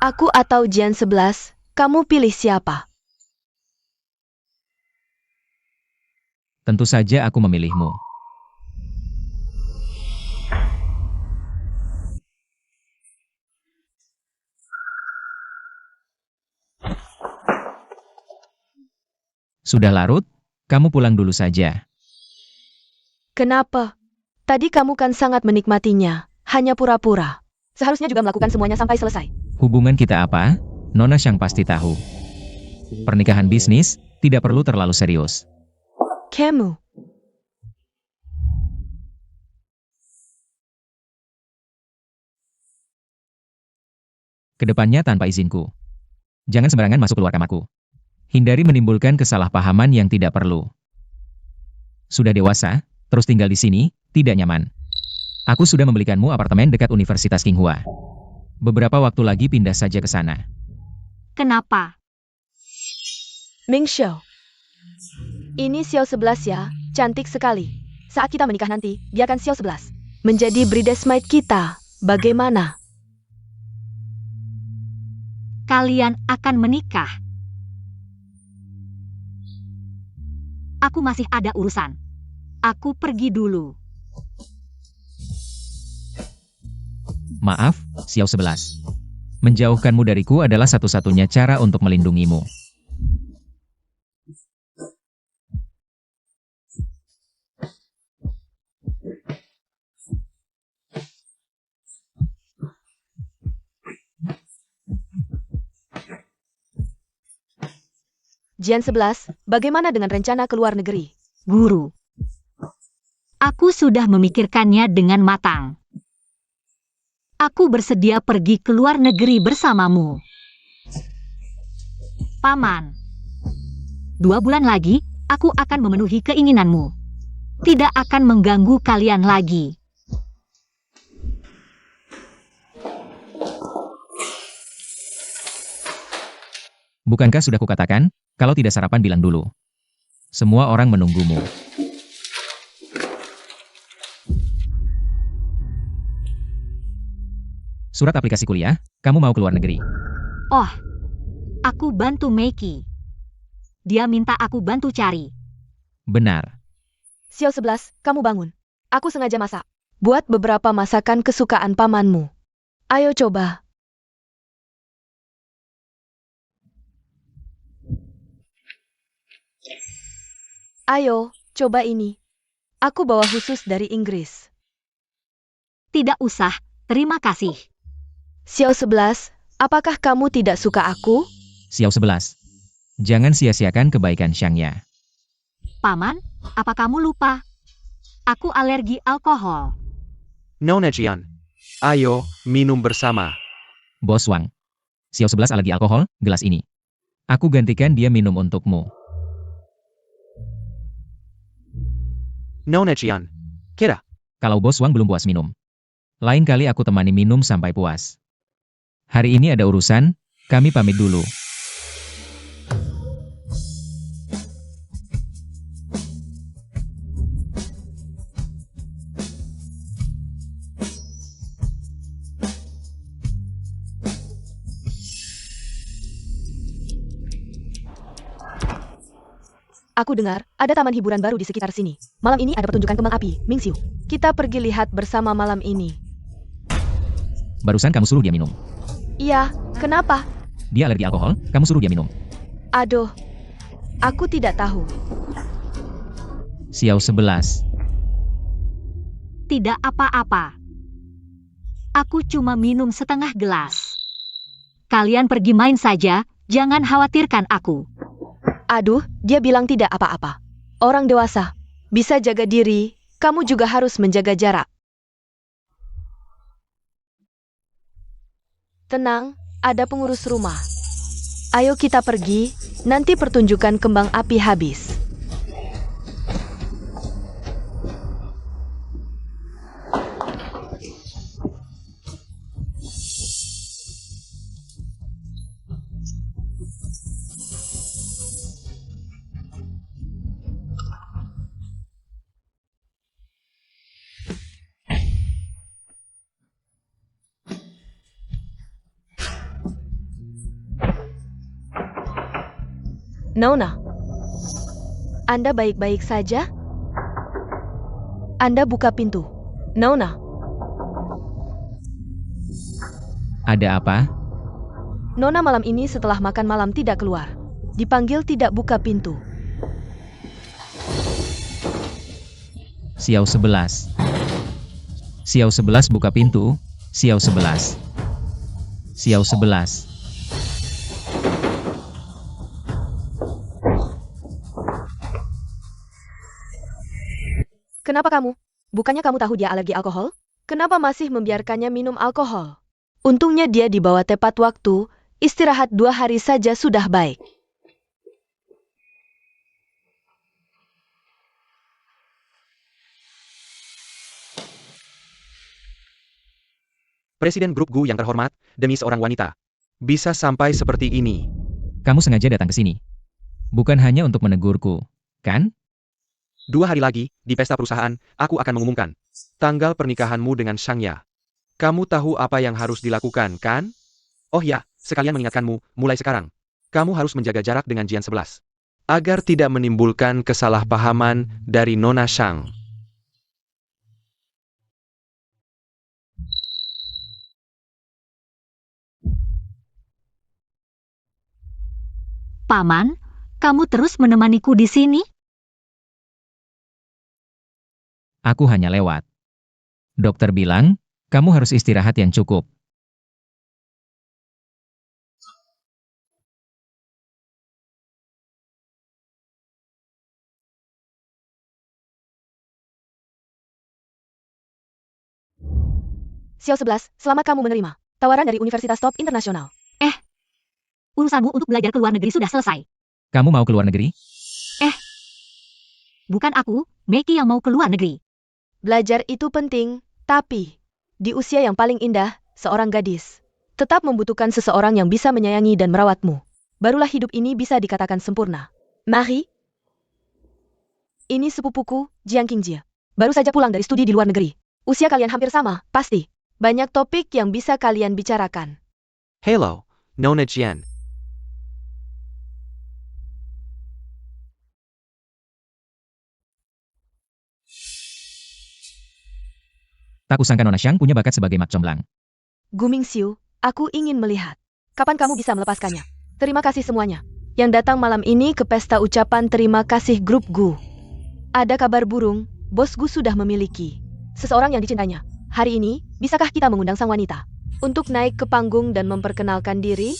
Aku atau Jian 11, kamu pilih siapa? Tentu saja aku memilihmu. Sudah larut? Kamu pulang dulu saja. Kenapa? Tadi kamu kan sangat menikmatinya, hanya pura-pura. Seharusnya juga melakukan semuanya sampai selesai. Hubungan kita apa? Nona Xiang pasti tahu. Pernikahan bisnis, tidak perlu terlalu serius. Kamu, Kedepannya tanpa izinku. Jangan sembarangan masuk keluar kamarku. Hindari menimbulkan kesalahpahaman yang tidak perlu. Sudah dewasa, terus tinggal di sini, tidak nyaman. Aku sudah membelikanmu apartemen dekat Universitas Qinghua. Beberapa waktu lagi pindah saja ke sana. Kenapa? Ming Xiao. Ini Xiao 11 ya, cantik sekali. Saat kita menikah nanti, dia akan Xiao 11. Menjadi bridesmaid kita, bagaimana? Kalian akan menikah. Aku masih ada urusan. Aku pergi dulu. Maaf, Xiao 11. Menjauhkanmu dariku adalah satu-satunya cara untuk melindungimu. Jian 11, bagaimana dengan rencana ke luar negeri? Guru. Aku sudah memikirkannya dengan matang. Aku bersedia pergi ke luar negeri bersamamu. Paman. 2 bulan lagi, aku akan memenuhi keinginanmu. Tidak akan mengganggu kalian lagi. Bukankah sudah kukatakan, kalau tidak sarapan bilang dulu. Semua orang menunggumu. Surat aplikasi kuliah, kamu mau keluar negeri. Oh, aku bantu Meiki. Dia minta aku bantu cari. Benar. Xiao 11, kamu bangun. Aku sengaja masak. Buat beberapa masakan kesukaan pamanmu. Ayo coba. Ayo, coba ini. Aku bawa khusus dari Inggris. Tidak usah, terima kasih. Xiao 11, apakah kamu tidak suka aku? Xiao 11. Jangan sia-siakan kebaikan Xiangya. Paman, apa kamu lupa? Aku alergi alkohol. Nona Jian. Ayo, minum bersama. Bos Wang. Xiao 11 alergi alkohol, gelas ini. Aku gantikan dia minum untukmu. Nona Jian. Kira. Kalau Bos Wang belum puas minum. Lain kali aku temani minum sampai puas. Hari ini ada urusan, kami pamit dulu. Aku dengar, ada taman hiburan baru di sekitar sini. Malam ini ada pertunjukan kembang api, Ming Xiu. Kita pergi lihat bersama malam ini. Barusan kamu suruh dia minum. Iya, kenapa? Dia alergi alkohol, kamu suruh dia minum. Aduh, aku tidak tahu. Xiao 11. Tidak apa-apa. Aku cuma minum setengah gelas. Kalian pergi main saja, jangan khawatirkan aku. Aduh, dia bilang tidak apa-apa. Orang dewasa, bisa jaga diri, kamu juga harus menjaga jarak. Tenang, ada pengurus rumah. Ayo kita pergi, nanti pertunjukan kembang api habis. Nona, Anda baik-baik saja? Anda buka pintu. Nona, Ada apa? Nona malam ini setelah makan malam tidak keluar. Dipanggil tidak buka pintu. Xiao 11. Xiao 11 buka pintu. Xiao 11. Xiao 11. Kenapa kamu? Bukannya kamu tahu dia alergi alkohol? Kenapa masih membiarkannya minum alkohol? Untungnya dia dibawa tepat waktu, istirahat 2 hari saja sudah baik. Presiden grup Gu yang terhormat, demi seorang wanita. Bisa sampai seperti ini. Kamu sengaja datang ke sini. Bukan hanya untuk menegurku, kan? 2 hari lagi, di pesta perusahaan, aku akan mengumumkan tanggal pernikahanmu dengan Shangya. Kamu tahu apa yang harus dilakukan, kan? Oh ya, sekalian mengingatkanmu, mulai sekarang, kamu harus menjaga jarak dengan Jian 11. Agar tidak menimbulkan kesalahpahaman dari Nona Shang. Paman, kamu terus menemaniku di sini? Aku hanya lewat. Dokter bilang, kamu harus istirahat yang cukup. Xiao 11, selamat kamu menerima tawaran dari Universitas Top Internasional. Urusanmu untuk belajar ke luar negeri sudah selesai. Kamu mau keluar negeri? Bukan aku, Meki yang mau ke luar negeri. Belajar itu penting, tapi di usia yang paling indah, seorang gadis tetap membutuhkan seseorang yang bisa menyayangi dan merawatmu. Barulah hidup ini bisa dikatakan sempurna. Marie, ini sepupuku, Jiang Qingjie. Baru saja pulang dari studi di luar negeri. Usia kalian hampir sama, pasti. Banyak topik yang bisa kalian bicarakan. Hello, Nona Jian. Tak kusangka Nona Xiang punya bakat sebagai mak comblang. Gu Mingxiu, aku ingin melihat. Kapan kamu bisa melepaskannya? Terima kasih semuanya yang datang malam ini ke pesta ucapan terima kasih grup Gu. Ada kabar burung, bos Gu sudah memiliki seseorang yang dicintainya. Hari ini, bisakah kita mengundang sang wanita untuk naik ke panggung dan memperkenalkan diri?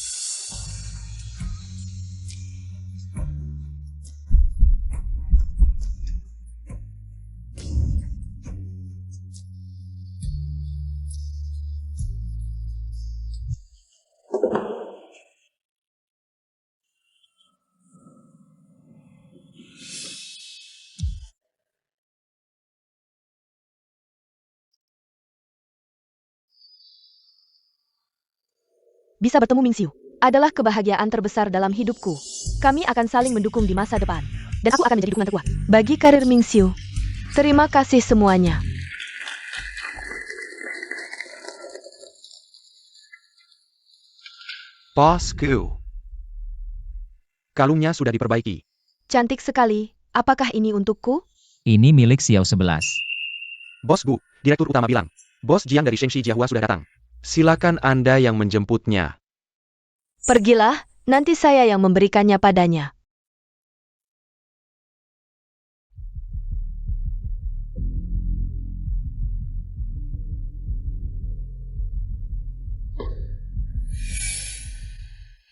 Bisa bertemu Mingxiu adalah kebahagiaan terbesar dalam hidupku. Kami akan saling mendukung di masa depan. Dan aku akan menjadi dukungan terkuat bagi karir Mingxiu. Terima kasih semuanya. Bos Gu. Kalungnya sudah diperbaiki. Cantik sekali. Apakah ini untukku? Ini milik Xiao 11. Bos Gu, Direktur Utama bilang, Bos Jiang dari Shengxi Jiahua sudah datang. Silakan Anda yang menjemputnya. Pergilah, nanti saya yang memberikannya padanya.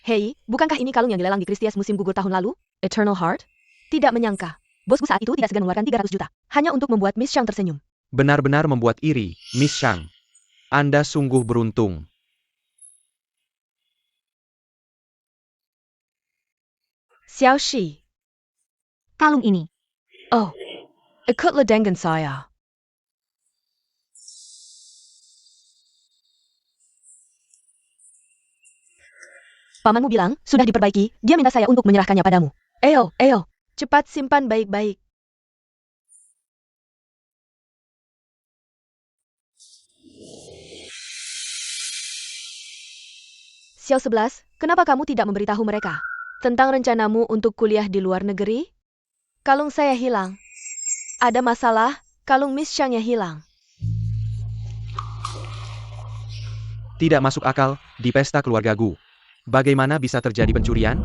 Hei, bukankah ini kalung yang dilelang di Christie's musim gugur tahun lalu? Eternal Heart? Tidak menyangka. Bosku saat itu tidak segan mengeluarkan 300 juta. Hanya untuk membuat Miss Shang tersenyum. Benar-benar membuat iri, Miss Shang. Anda sungguh beruntung. Xiao Shi. Kalung ini. Oh, ikutlah dengan saya. Pamanmu bilang, sudah diperbaiki, dia minta saya untuk menyerahkannya padamu. Eyo, cepat simpan baik-baik. Xiao 11, kenapa kamu tidak memberitahu mereka? Tentang rencanamu untuk kuliah di luar negeri? Kalung saya hilang. Ada masalah, kalung Miss Xiangya hilang. Tidak masuk akal, di pesta keluarga Gu. Bagaimana bisa terjadi pencurian?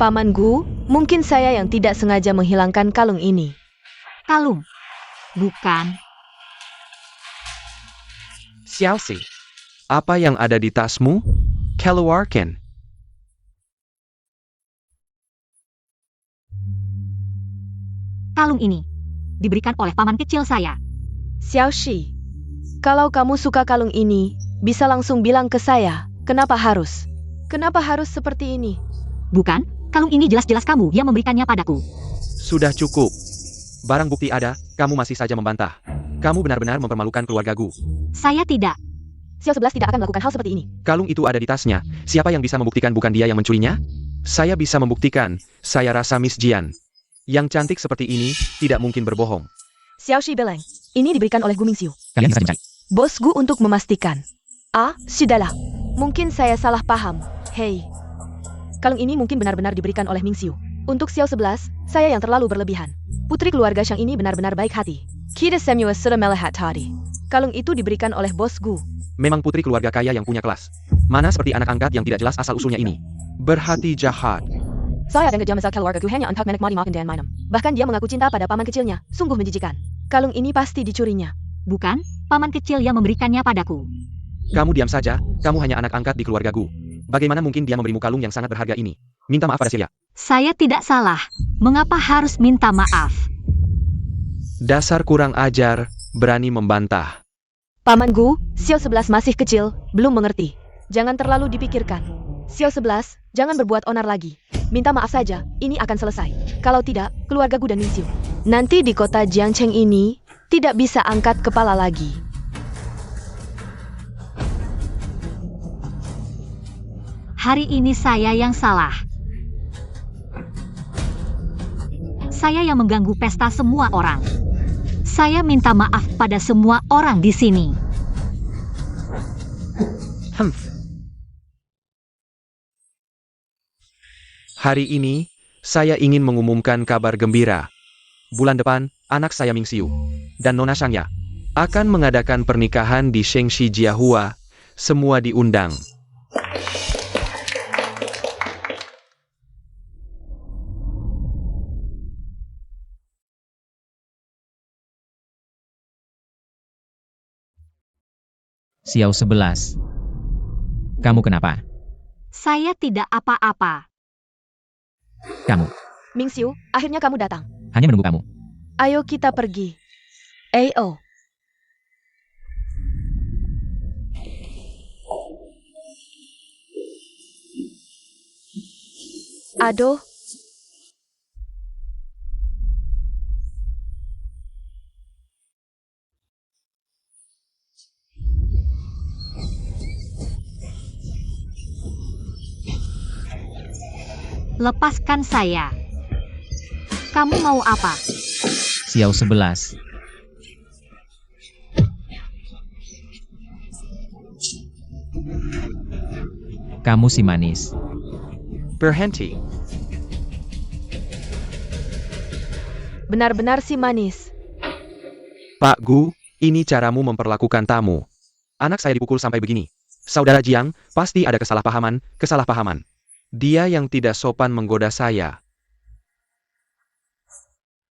Paman Gu, mungkin saya yang tidak sengaja menghilangkan kalung ini. Kalung. Bukan. Xiaoxi, apa yang ada di tasmu? Keluarkan. Kalung ini diberikan oleh paman kecil saya. Xiaoxi, kalau kamu suka kalung ini, bisa langsung bilang ke saya, kenapa harus? Kenapa harus seperti ini? Bukan, kalung ini jelas-jelas kamu yang memberikannya padaku. Sudah cukup. Barang bukti ada, kamu masih saja membantah. Kamu benar-benar mempermalukan keluarga Gu. Saya tidak. Xiao 11 tidak akan melakukan hal seperti ini. Kalung itu ada di tasnya. Siapa yang bisa membuktikan bukan dia yang mencurinya? Saya bisa membuktikan. Saya rasa Miss Jian. Yang cantik seperti ini, tidak mungkin berbohong. Xiaoxi Beleng, ini diberikan oleh Gu Mingxiu. Kalian bisa mencari. Bos Gu untuk memastikan. Sudahlah. Mungkin saya salah paham. Hei. Kalung ini mungkin benar-benar diberikan oleh Mingxiu. Untuk Xiao 11, saya yang terlalu berlebihan. Putri keluarga Xiang ini benar-benar baik hati. Kita semua sudah melihat tadi. Kalung itu diberikan oleh Bos Gu. Memang putri keluarga kaya yang punya kelas. Mana seperti anak angkat yang tidak jelas asal-usulnya ini. Berhati jahat. Saya dan kejam asal keluarga Gu hanya untuk menikmati makan dan minum. Bahkan dia mengaku cinta pada paman kecilnya. Sungguh menjijikan. Kalung ini pasti dicurinya. Bukan, paman kecil yang memberikannya padaku. Kamu diam saja, kamu hanya anak angkat di keluarga Gu. Bagaimana mungkin dia memberimu kalung yang sangat berharga ini? Minta maaf pada Celia. Saya tidak salah. Mengapa harus minta maaf? Dasar kurang ajar, berani membantah. Paman Gu, Xiao 11 masih kecil, belum mengerti. Jangan terlalu dipikirkan. Xiao 11, jangan berbuat onar lagi. Minta maaf saja, ini akan selesai. Kalau tidak, keluarga Gu dan Mingxiu nanti di kota Jiangcheng ini tidak bisa angkat kepala lagi. Hari ini saya yang salah. Saya yang mengganggu pesta semua orang. Saya minta maaf pada semua orang di sini. Hari ini, saya ingin mengumumkan kabar gembira. Bulan depan, anak saya Mingxiu dan Nona Xiangya akan mengadakan pernikahan di Shengxi Jiahua. Semua diundang. Xiao 11. Kamu kenapa? Saya tidak apa-apa. Kamu. Mingxiu, akhirnya kamu datang. Hanya menunggu kamu. Ayo kita pergi. Oh. Aduh. Lepaskan saya. Kamu mau apa? Xiao 11. Kamu si manis. Berhenti. Benar-benar si manis. Pak Gu, ini caramu memperlakukan tamu. Anak saya dipukul sampai begini. Saudara Jiang, pasti ada kesalahpahaman. Dia yang tidak sopan menggoda saya.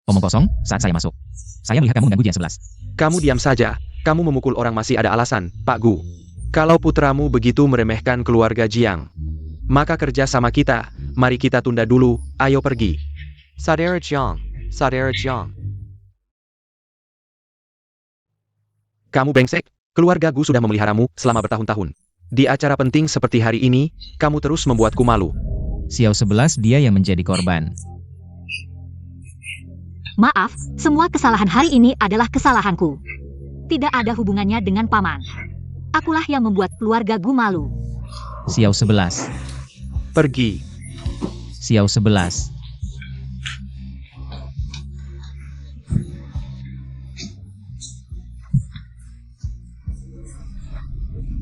Omong kosong, saat saya masuk. Saya melihat kamu mengganggu Jian 11. Kamu diam saja, kamu memukul orang masih ada alasan, Pak Gu. Kalau putramu begitu meremehkan keluarga Jiang, maka kerja sama kita, mari kita tunda dulu, ayo pergi. Saudara Jiang. Kamu brengsek, keluarga Gu sudah memeliharamu selama bertahun-tahun. Di acara penting seperti hari ini, kamu terus membuatku malu. Xiao 11 dia yang menjadi korban. Maaf, semua kesalahan hari ini adalah kesalahanku. Tidak ada hubungannya dengan paman. Akulah yang membuat keluarga Gu malu. Xiao 11. Pergi. Xiao 11.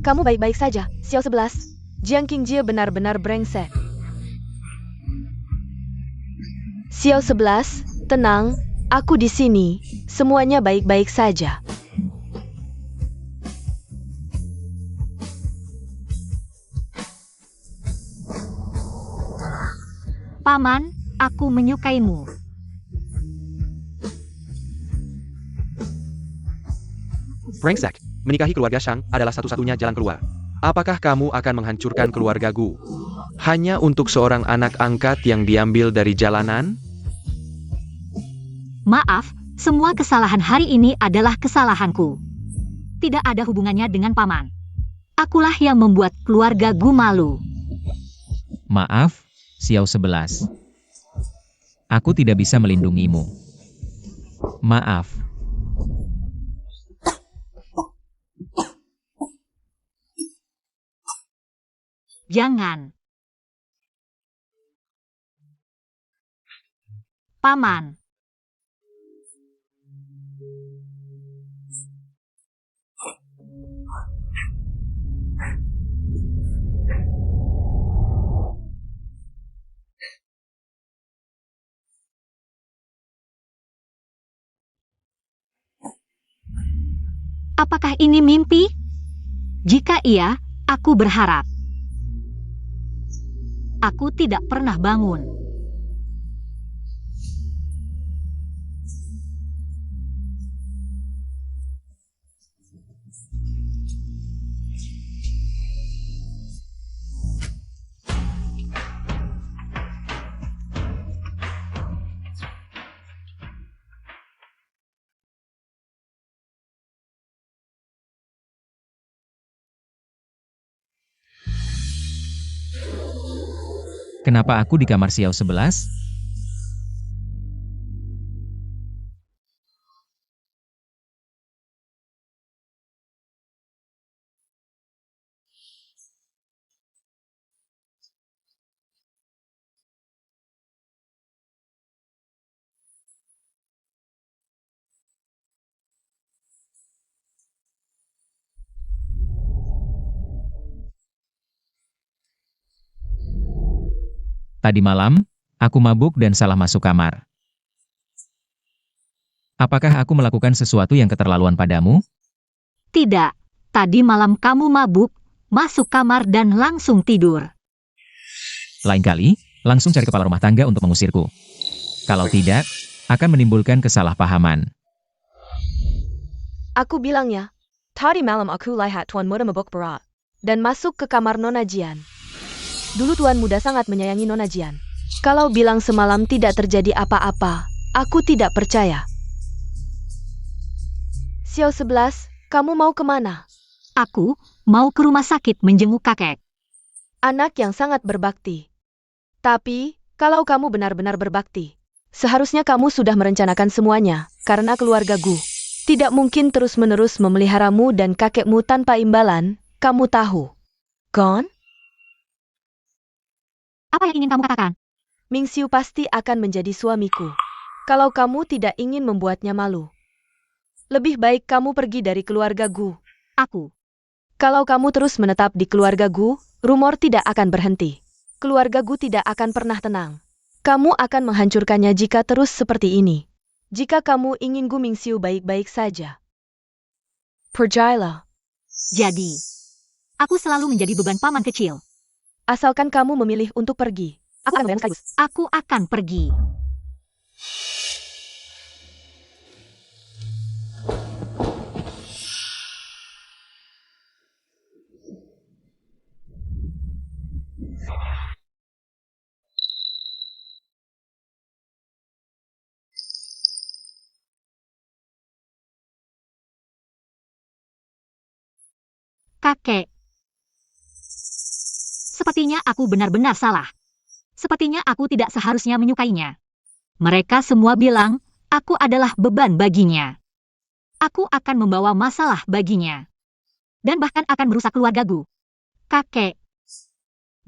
Kamu baik-baik saja, Xiao 11. Jiang Qingjie benar-benar brengsek. Xiao 11, tenang, aku di sini, semuanya baik-baik saja. Paman, aku menyukaimu. Brengsek, menikahi keluarga Shang adalah satu-satunya jalan keluar. Apakah kamu akan menghancurkan keluarga Gu hanya untuk seorang anak angkat yang diambil dari jalanan? Maaf, semua kesalahan hari ini adalah kesalahanku. Tidak ada hubungannya dengan paman. Akulah yang membuat keluarga Gu malu. Maaf, Xiao 11. Aku tidak bisa melindungimu. Maaf. Jangan. Paman. Apakah ini mimpi? Jika iya, aku berharap. Aku tidak pernah bangun. Kenapa aku di kamar Xiao 11? Tadi malam, aku mabuk dan salah masuk kamar. Apakah aku melakukan sesuatu yang keterlaluan padamu? Tidak. Tadi malam kamu mabuk, masuk kamar dan langsung tidur. Lain kali, langsung cari kepala rumah tangga untuk mengusirku. Kalau tidak, akan menimbulkan kesalahpahaman. Aku bilang ya, tadi malam aku lihat Tuan Muda mabuk berat dan masuk ke kamar Nona Jian. Dulu Tuan Muda sangat menyayangi Nona Jian. Kalau bilang semalam tidak terjadi apa-apa, aku tidak percaya. Xiao 11, kamu mau kemana? Aku mau ke rumah sakit menjenguk kakek. Anak yang sangat berbakti. Tapi, kalau kamu benar-benar berbakti, seharusnya kamu sudah merencanakan semuanya, karena keluarga Gu tidak mungkin terus-menerus memeliharamu dan kakekmu tanpa imbalan, kamu tahu. Kan? Apa yang ingin kamu katakan? Mingxiu pasti akan menjadi suamiku. Kalau kamu tidak ingin membuatnya malu. Lebih baik kamu pergi dari keluarga Gu. Aku. Kalau kamu terus menetap di keluarga Gu, rumor tidak akan berhenti. Keluarga Gu tidak akan pernah tenang. Kamu akan menghancurkannya jika terus seperti ini. Jika kamu ingin Gu Mingxiu baik-baik saja. Percayalah. Jadi, aku selalu menjadi beban paman kecil. Asalkan kamu memilih untuk pergi. Aku akan membayar sekaligus. Aku akan pergi. Kakek. Sepertinya aku benar-benar salah. Sepertinya aku tidak seharusnya menyukainya. Mereka semua bilang, aku adalah beban baginya. Aku akan membawa masalah baginya. Dan bahkan akan merusak keluarga Gu. Kakek.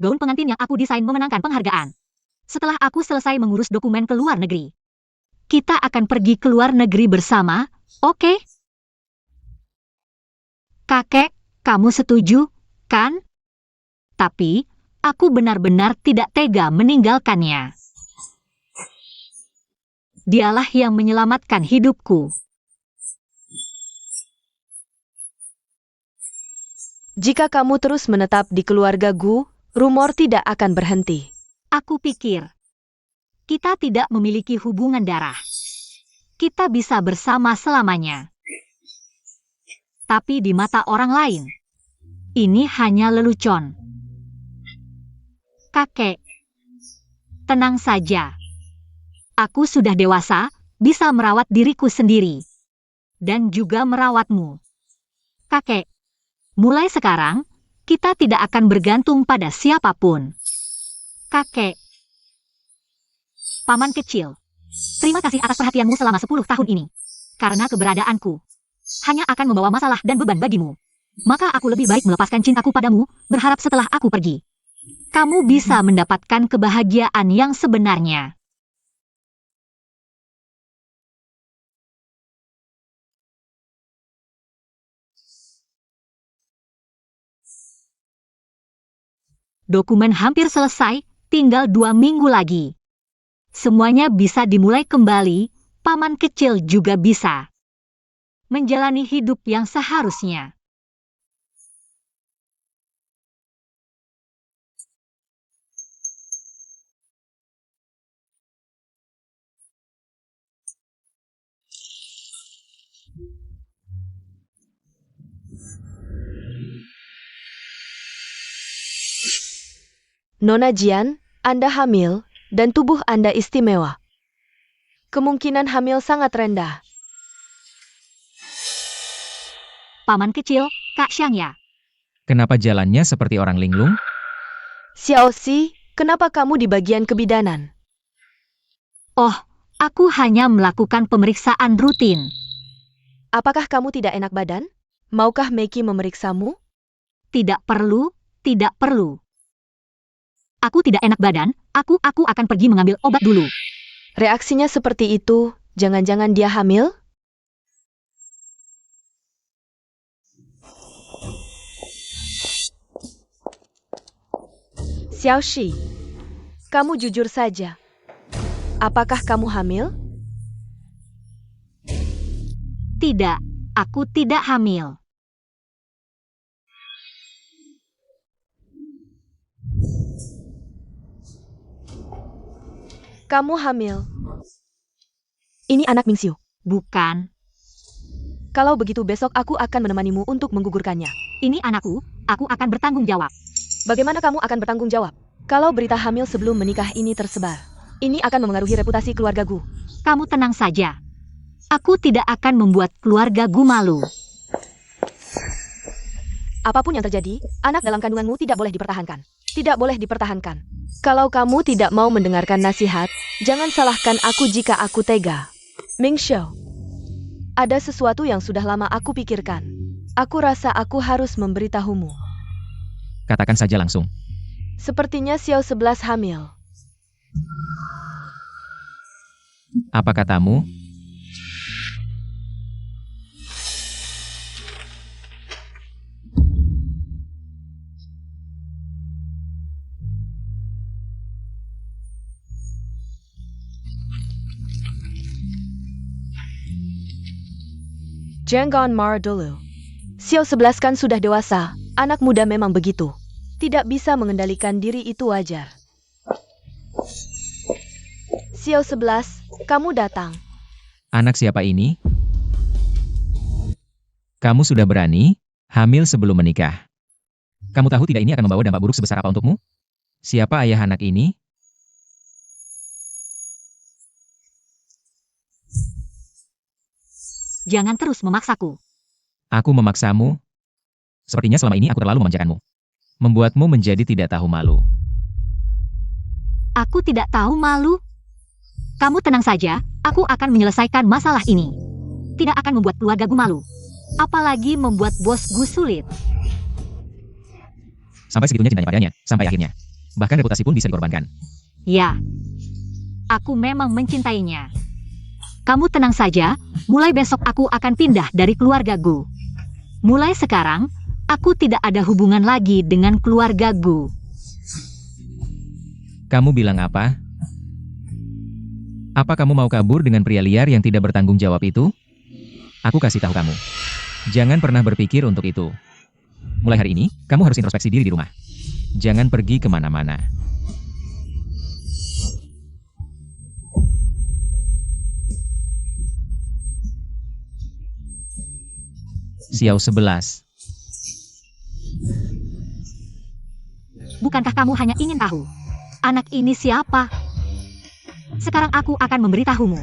Gaun pengantin yang aku desain memenangkan penghargaan. Setelah aku selesai mengurus dokumen ke luar negeri. Kita akan pergi ke luar negeri bersama, oke? Kakek, kamu setuju, kan? Tapi, aku benar-benar tidak tega meninggalkannya. Dialah yang menyelamatkan hidupku. Jika kamu terus menetap di keluarga Gu, rumor tidak akan berhenti. Aku pikir kita tidak memiliki hubungan darah. Kita bisa bersama selamanya. Tapi di mata orang lain, ini hanya lelucon. Kakek, tenang saja. Aku sudah dewasa, bisa merawat diriku sendiri. Dan juga merawatmu. Kakek, mulai sekarang, kita tidak akan bergantung pada siapapun. Kakek. Paman kecil. Terima kasih atas perhatianmu selama 10 tahun ini. Karena keberadaanku hanya akan membawa masalah dan beban bagimu. Maka aku lebih baik melepaskan cintaku padamu, berharap setelah aku pergi, kamu bisa mendapatkan kebahagiaan yang sebenarnya. Dokumen hampir selesai, tinggal 2 minggu lagi. Semuanya bisa dimulai kembali, paman kecil juga bisa menjalani hidup yang seharusnya. Nona Jian, Anda hamil, dan tubuh Anda istimewa. Kemungkinan hamil sangat rendah. Paman kecil, Kak Xiangya. Kenapa jalannya seperti orang linglung? Xiao Xi, kenapa kamu di bagian kebidanan? Oh, aku hanya melakukan pemeriksaan rutin. Apakah kamu tidak enak badan? Maukah Meiki memeriksamu? Tidak perlu, tidak perlu. Aku tidak enak badan, aku akan pergi mengambil obat dulu. Reaksinya seperti itu, jangan-jangan dia hamil? Xiao Xi, kamu jujur saja. Apakah kamu hamil? Tidak, aku tidak hamil. Kamu hamil. Ini anak Mingxiu. Bukan. Kalau begitu besok aku akan menemanimu untuk menggugurkannya. Ini anakku, aku akan bertanggung jawab. Bagaimana kamu akan bertanggung jawab? Kalau berita hamil sebelum menikah ini tersebar, ini akan memengaruhi reputasi keluarga Gu. Kamu tenang saja. Aku tidak akan membuat keluarga Gu malu. Apapun yang terjadi, anak dalam kandunganmu tidak boleh dipertahankan. Tidak boleh dipertahankan. Kalau kamu tidak mau mendengarkan nasihat, jangan salahkan aku jika aku tega. Mingxiu, ada sesuatu yang sudah lama aku pikirkan. Aku rasa aku harus memberitahumu. Katakan saja langsung. Sepertinya Xiao 11 hamil. Apa katamu? Jangan marah dulu. Xiao 11 kan sudah dewasa, anak muda memang begitu. Tidak bisa mengendalikan diri itu wajar. Xiao 11, kamu datang. Anak siapa ini? Kamu sudah berani hamil sebelum menikah. Kamu tahu tidak ini akan membawa dampak buruk sebesar apa untukmu? Siapa ayah anak ini? Jangan terus memaksaku. Aku memaksamu. Sepertinya selama ini aku terlalu memanjakanmu. Membuatmu menjadi tidak tahu malu. Aku tidak tahu malu. Kamu tenang saja, aku akan menyelesaikan masalah ini. Tidak akan membuat keluarga Gu malu. Apalagi membuat bos Gu sulit. Sampai segitunya cintanya padanya, sampai akhirnya. Bahkan reputasi pun bisa dikorbankan. Ya, aku memang mencintainya. Kamu tenang saja, mulai besok aku akan pindah dari keluarga Gu. Mulai sekarang, aku tidak ada hubungan lagi dengan keluarga Gu. Kamu bilang apa? Apa kamu mau kabur dengan pria liar yang tidak bertanggung jawab itu? Aku kasih tahu kamu. Jangan pernah berpikir untuk itu. Mulai hari ini, kamu harus introspeksi diri di rumah. Jangan pergi kemana-mana. Xiao 11. Bukankah kamu hanya ingin tahu? Anak ini siapa? Sekarang aku akan memberitahumu.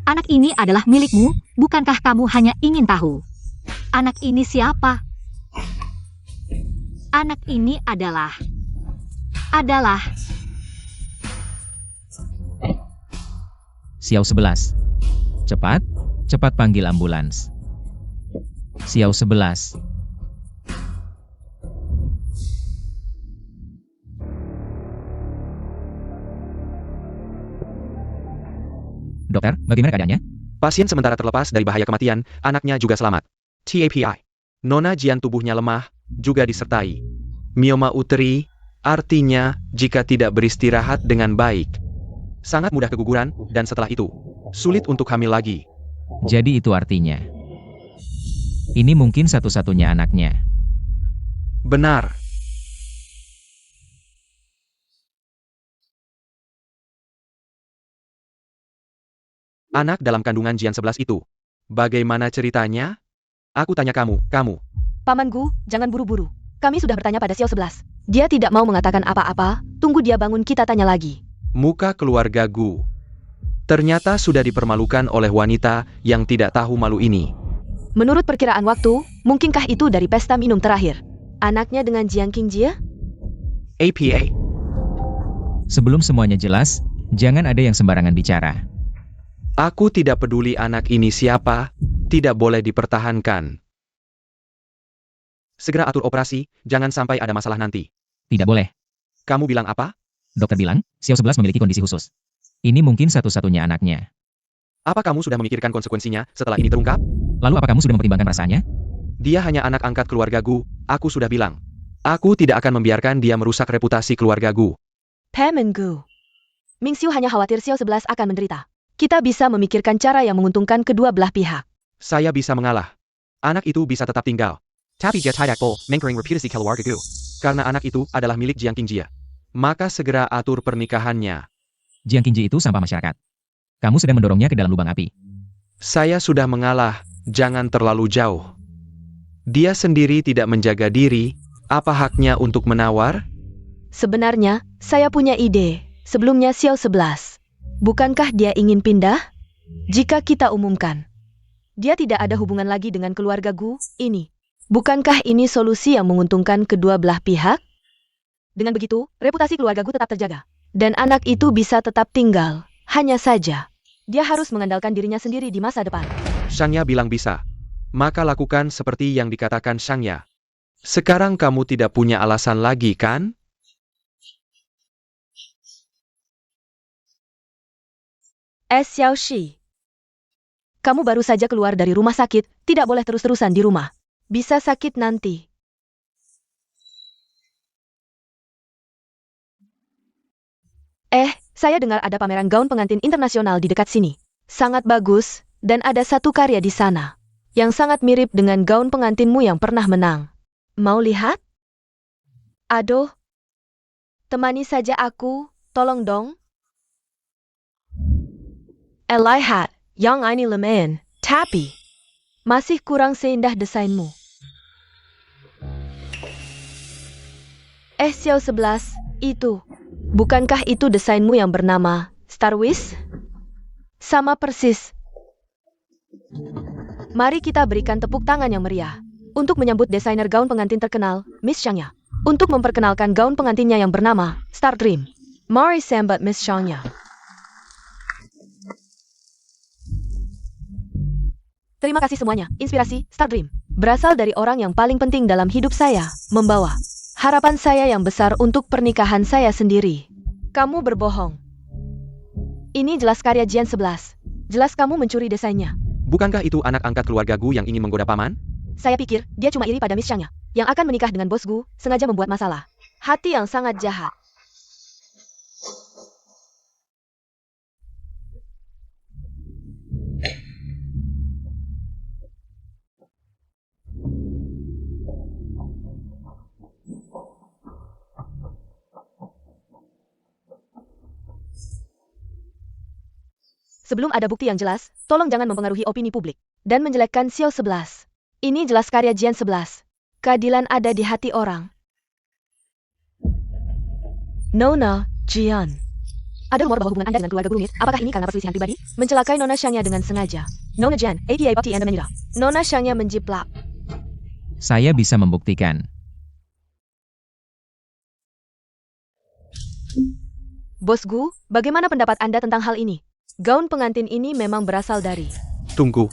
Anak ini adalah milikmu, bukankah kamu hanya ingin tahu? Anak ini siapa? Anak ini adalah Xiao 11. Cepat, cepat panggil ambulans. Xiao 11. Dokter, bagaimana keadaannya? Pasien sementara terlepas dari bahaya kematian, anaknya juga selamat. TAPI. Nona Jian tubuhnya lemah, juga disertai mioma uteri, artinya jika tidak beristirahat dengan baik. Sangat mudah keguguran, dan setelah itu, sulit untuk hamil lagi. Jadi itu artinya. Ini mungkin satu-satunya anaknya. Benar. Anak dalam kandungan Jian 11 itu. Bagaimana ceritanya? Aku tanya kamu. Paman Gu, jangan buru-buru. Kami sudah bertanya pada Xiao 11. Dia tidak mau mengatakan apa-apa, tunggu dia bangun kita tanya lagi. Muka keluarga Gu. Ternyata sudah dipermalukan oleh wanita yang tidak tahu malu ini. Menurut perkiraan waktu, mungkinkah itu dari pesta minum terakhir? Anaknya dengan Jiang Qingjie? APA. Sebelum semuanya jelas, jangan ada yang sembarangan bicara. Aku tidak peduli anak ini siapa, tidak boleh dipertahankan. Segera atur operasi, jangan sampai ada masalah nanti. Tidak boleh. Kamu bilang apa? Dokter bilang, Xiao 11 memiliki kondisi khusus. Ini mungkin satu-satunya anaknya. Apa kamu sudah memikirkan konsekuensinya setelah ini terungkap? Lalu apa kamu sudah mempertimbangkan perasaannya? Dia hanya anak angkat keluarga Gu, aku sudah bilang. Aku tidak akan membiarkan dia merusak reputasi keluarga Gu. Paman Gu. Mingxiu hanya khawatir Xiao 11 akan menderita. Kita bisa memikirkan cara yang menguntungkan kedua belah pihak. Saya bisa mengalah. Anak itu bisa tetap tinggal. Tapi dia tidak boleh mengkering reputasi keluarga Gu. Karena anak itu adalah milik Jiang Qingjie. Maka segera atur pernikahannya. Jiang Qingjie itu sampah masyarakat. Kamu sedang mendorongnya ke dalam lubang api. Saya sudah mengalah, jangan terlalu jauh. Dia sendiri tidak menjaga diri, apa haknya untuk menawar? Sebenarnya, saya punya ide. Sebelumnya Xiao 11. Bukankah dia ingin pindah? Jika kita umumkan, dia tidak ada hubungan lagi dengan keluarga Gu ini. Bukankah ini solusi yang menguntungkan kedua belah pihak? Dengan begitu, reputasi keluarga Gu tetap terjaga. Dan anak itu bisa tetap tinggal. Hanya saja, dia harus mengandalkan dirinya sendiri di masa depan. Shangya bilang bisa. Maka lakukan seperti yang dikatakan Shangya. Sekarang kamu tidak punya alasan lagi, kan? Xiaoshi. Kamu baru saja keluar dari rumah sakit, tidak boleh terus-terusan di rumah. Bisa sakit nanti. Saya dengar ada pameran gaun pengantin internasional di dekat sini. Sangat bagus, dan ada satu karya di sana. Yang sangat mirip dengan gaun pengantinmu yang pernah menang. Mau lihat? Aduh. Temani saja aku, tolong dong. Lihat, yang ini lumayan, tapi masih kurang seindah desainmu. Xiao 11, itu. Bukankah itu desainmu yang bernama Star Wish? Sama persis. Mari kita berikan tepuk tangan yang meriah untuk menyambut desainer gaun pengantin terkenal, Miss Shangya, untuk memperkenalkan gaun pengantinnya yang bernama Star Dream. Mari sambut Miss Shangya. Terima kasih semuanya. Inspirasi Star Dream berasal dari orang yang paling penting dalam hidup saya, membawa harapan saya yang besar untuk pernikahan saya sendiri. Kamu berbohong. Ini jelas karya Jian 11. Jelas kamu mencuri desainnya. Bukankah itu anak angkat keluarga Gu yang ingin menggoda paman? Saya pikir dia cuma iri pada Miss Shangya, yang akan menikah dengan bos Gu, sengaja membuat masalah. Hati yang sangat jahat. Sebelum ada bukti yang jelas, tolong jangan mempengaruhi opini publik dan menjelekkan Xiao 11. Ini jelas karya Jian 11. Keadilan ada di hati orang. Nona, Jian. Ada rumor bahwa hubungan Anda dengan keluarga rumit. Apakah ini karena perselisihan pribadi? Mencelakai Nona Xiangya dengan sengaja. Nona Jian, ATA Bakti Anda menira. Nona Xiangya menjiplak. Saya bisa membuktikan. Bos Gu, bagaimana pendapat Anda tentang hal ini? Gaun pengantin ini memang berasal dari... Tunggu.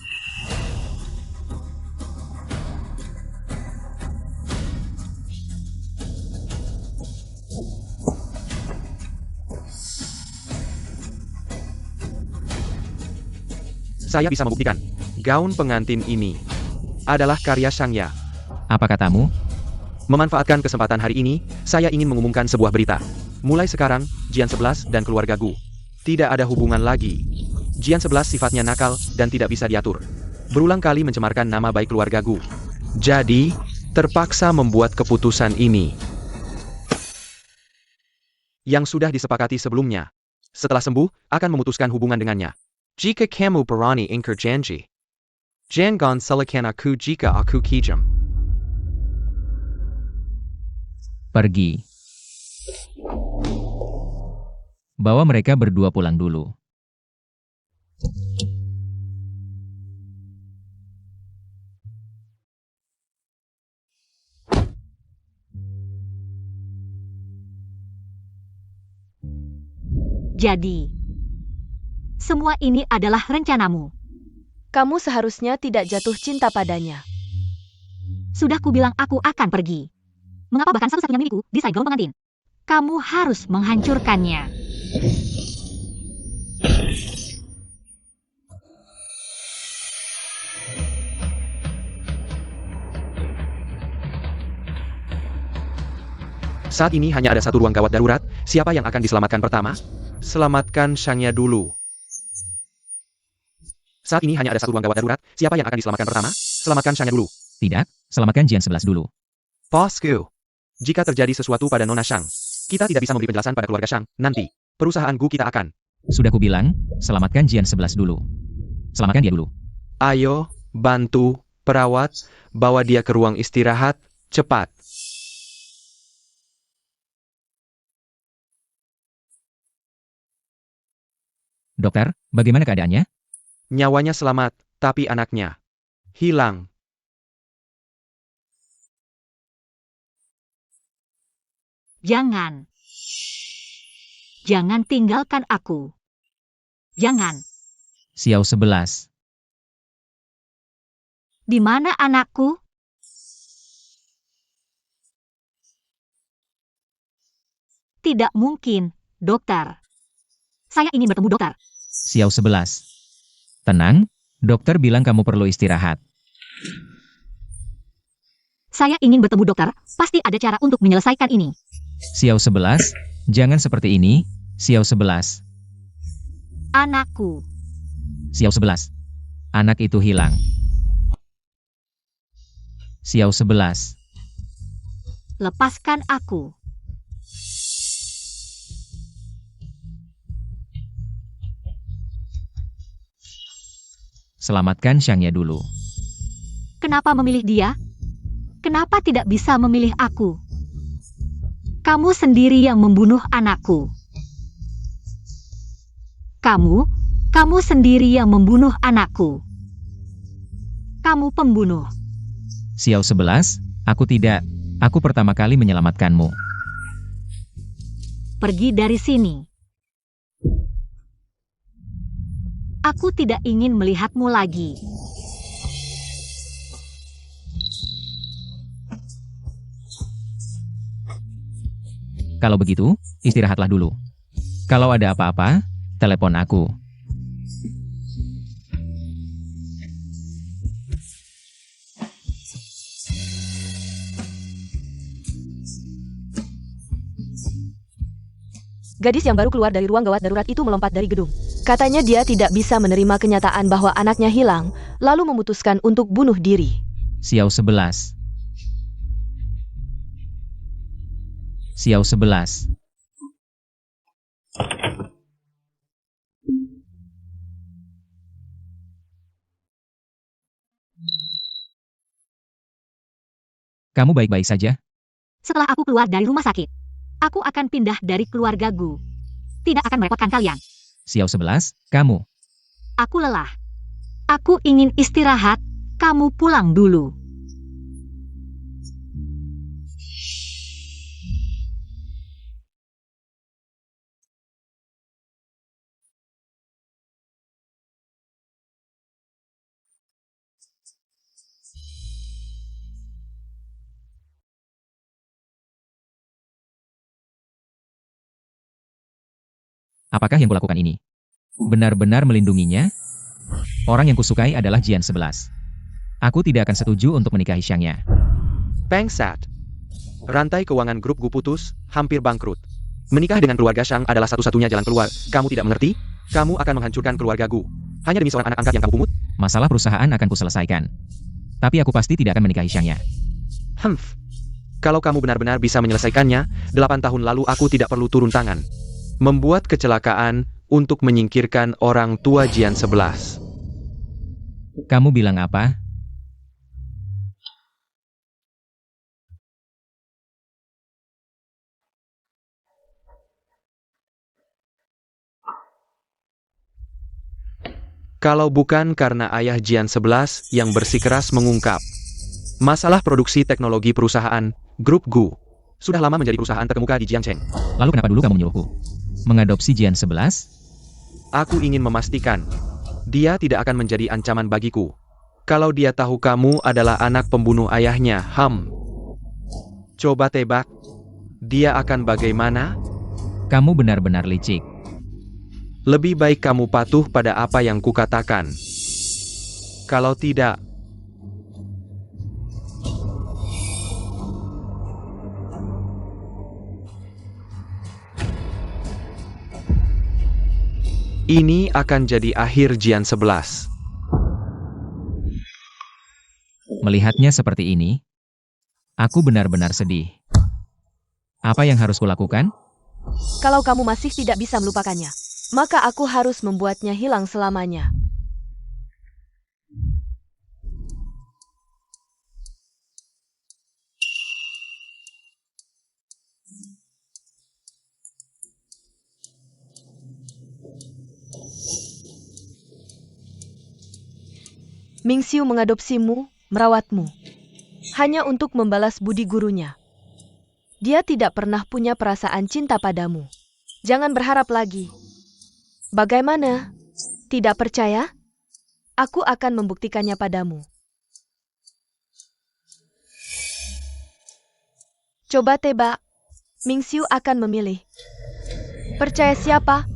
Saya bisa membuktikan. Gaun pengantin ini adalah karya Shangya. Apa katamu? Memanfaatkan kesempatan hari ini, saya ingin mengumumkan sebuah berita. Mulai sekarang, Jian 11 dan keluarga Gu tidak ada hubungan lagi. Jian 11 sifatnya nakal dan tidak bisa diatur. Berulang kali mencemarkan nama baik keluarga Gu. Jadi, terpaksa membuat keputusan ini. Yang sudah disepakati sebelumnya. Setelah sembuh, akan memutuskan hubungan dengannya. Jika kamu berani ingkar janji, jangan salahkan aku jika aku kejam. Pergi. Bawa mereka berdua pulang dulu. Jadi, semua ini adalah rencanamu. Kamu seharusnya tidak jatuh cinta padanya. Sudah kubilang aku akan pergi. Mengapa bahkan satu-satunya milikku desain gaun pengantin? Kamu harus menghancurkannya. Saat ini hanya ada satu ruang gawat darurat. Siapa yang akan diselamatkan pertama? Selamatkan Shangya dulu. Saat ini hanya ada satu ruang gawat darurat. Siapa yang akan diselamatkan pertama? Selamatkan Shangya dulu. Tidak, selamatkan Jian 11 dulu. Bosku. Jika terjadi sesuatu pada Nona Shang, kita tidak bisa memberi penjelasan pada keluarga Shang. Nanti, perusahaan Gu kita akan. Sudah kubilang, selamatkan Jian 11 dulu. Selamatkan dia dulu. Ayo, bantu, perawat, bawa dia ke ruang istirahat, cepat. Dokter, bagaimana keadaannya? Nyawanya selamat, tapi anaknya hilang. Jangan. Jangan tinggalkan aku. Jangan. Xiao 11. Di mana anakku? Tidak mungkin, dokter. Saya ingin bertemu dokter. Xiao 11. Tenang, dokter bilang kamu perlu istirahat. Saya ingin bertemu dokter. Pasti ada cara untuk menyelesaikan ini. Xiao 11, jangan seperti ini, Xiao 11. Anakku. Xiao 11. Anak itu hilang. Xiao 11. Lepaskan aku. Selamatkan Shangya dulu. Kenapa memilih dia? Kenapa tidak bisa memilih aku? Kamu sendiri yang membunuh anakku. Kamu sendiri yang membunuh anakku. Kamu pembunuh. Xiao 11, aku tidak. Aku pertama kali menyelamatkanmu. Pergi dari sini. Aku tidak ingin melihatmu lagi. Kalau begitu, istirahatlah dulu. Kalau ada apa-apa, telepon aku. Gadis yang baru keluar dari ruang gawat darurat itu melompat dari gedung. Katanya dia tidak bisa menerima kenyataan bahwa anaknya hilang, lalu memutuskan untuk bunuh diri. Xiao 11. Xiao 11. Kamu baik-baik saja? Setelah aku keluar dari rumah sakit, aku akan pindah dari keluarga Gu. Tidak akan merepotkan kalian. Xiao 11, kamu. Aku lelah. Aku ingin istirahat, kamu pulang dulu. Apakah yang kulakukan ini? Benar-benar melindunginya? Orang yang kusukai adalah Jian 11. Aku tidak akan setuju untuk menikahi Xiangya. Bangsat. Rantai keuangan grup Gu putus, hampir bangkrut. Menikah dengan keluarga Shang adalah satu-satunya jalan keluar. Kamu tidak mengerti? Kamu akan menghancurkan keluarga Gu. Hanya demi seorang anak angkat yang kamu pungut? Masalah perusahaan akan kuselesaikan. Tapi aku pasti tidak akan menikahi Xiangya. Kalau kamu benar-benar bisa menyelesaikannya, 8 tahun lalu aku tidak perlu turun tangan. Membuat kecelakaan untuk menyingkirkan orang tua Jian 11. Kamu bilang apa? Kalau bukan karena ayah Jian 11 yang bersikeras mengungkap masalah produksi teknologi perusahaan, Grup Gu sudah lama menjadi perusahaan terkemuka di Jiangcheng. Lalu kenapa dulu kamu menyuruhku mengadopsi Jian 11? Aku ingin memastikan dia tidak akan menjadi ancaman bagiku. Kalau dia tahu kamu adalah anak pembunuh ayahnya, coba tebak, dia akan bagaimana? Kamu benar-benar licik. Lebih baik kamu patuh pada apa yang kukatakan. Kalau tidak, ini akan jadi akhir Jian 11. Melihatnya seperti ini, aku benar-benar sedih. Apa yang harus kulakukan? Kalau kamu masih tidak bisa melupakannya, maka aku harus membuatnya hilang selamanya. Mingxiu mengadopsimu, merawatmu, hanya untuk membalas budi gurunya. Dia tidak pernah punya perasaan cinta padamu. Jangan berharap lagi. Bagaimana? Tidak percaya? Aku akan membuktikannya padamu. Coba tebak. Mingxiu akan memilih. Percaya siapa?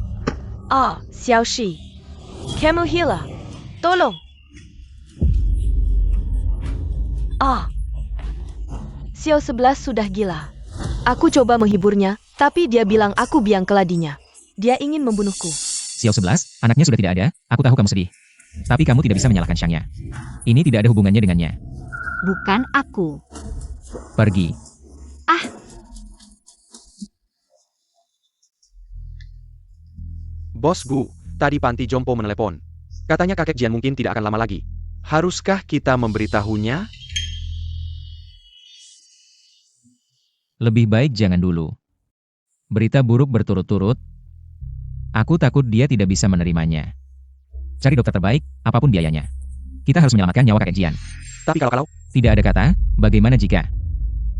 Xiaoshi. Kamu Hila. Tolong. Xiao 11 sudah gila. Aku coba menghiburnya, tapi dia bilang aku biang keladinya. Dia ingin membunuhku. Xiao 11, anaknya sudah tidak ada, aku tahu kamu sedih. Tapi kamu tidak bisa menyalahkan Xiangya. Ini tidak ada hubungannya dengannya. Bukan aku. Pergi. Bos Gu, tadi Panti Jompo menelepon. Katanya kakek Jian mungkin tidak akan lama lagi. Haruskah kita memberitahunya? Lebih baik jangan dulu. Berita buruk berturut-turut. Aku takut dia tidak bisa menerimanya. Cari dokter terbaik, apapun biayanya. Kita harus menyelamatkan nyawa kakek Jian. Tapi kalau... Tidak ada kata, bagaimana jika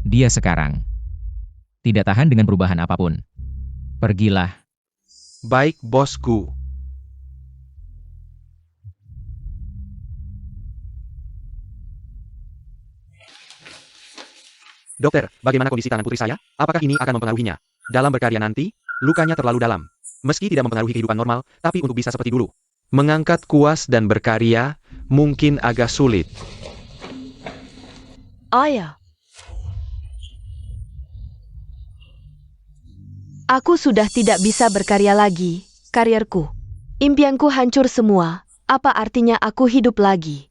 dia sekarang tidak tahan dengan perubahan apapun. Pergilah. Baik, Bos Gu. Dokter, bagaimana kondisi tangan putri saya? Apakah ini akan mempengaruhinya? Dalam berkarya nanti, lukanya terlalu dalam. Meski tidak mempengaruhi kehidupan normal, tapi untuk bisa seperti dulu. Mengangkat kuas dan berkarya, mungkin agak sulit. Ya. Aku sudah tidak bisa berkarya lagi, karirku. Impianku hancur semua, apa artinya aku hidup lagi?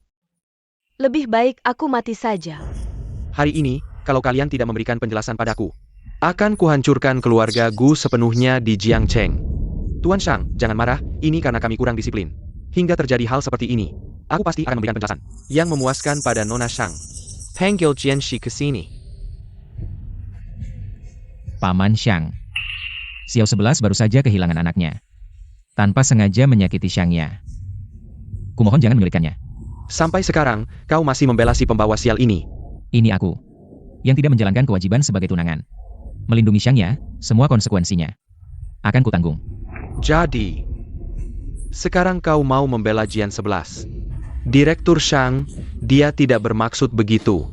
Lebih baik aku mati saja. Hari ini, kalau kalian tidak memberikan penjelasan padaku, akan kuhancurkan keluarga Gu sepenuhnya di Jiangcheng. Tuan Shang, jangan marah, ini karena kami kurang disiplin. Hingga terjadi hal seperti ini, aku pasti akan memberikan penjelasan yang memuaskan pada Nona Shang. Panggil Jianxi ke sini. Paman Xiang. Xiao 11 baru saja kehilangan anaknya. Tanpa sengaja menyakiti Xiangya. Kumohon jangan menyulitkannya. Sampai sekarang, kau masih membela si pembawa sial ini. Ini aku. Yang tidak menjalankan kewajiban sebagai tunangan. Melindungi Xiangya, semua konsekuensinya. Akan kutanggung. Jadi, sekarang kau mau membela Jian 11. Direktur Shang, dia tidak bermaksud begitu.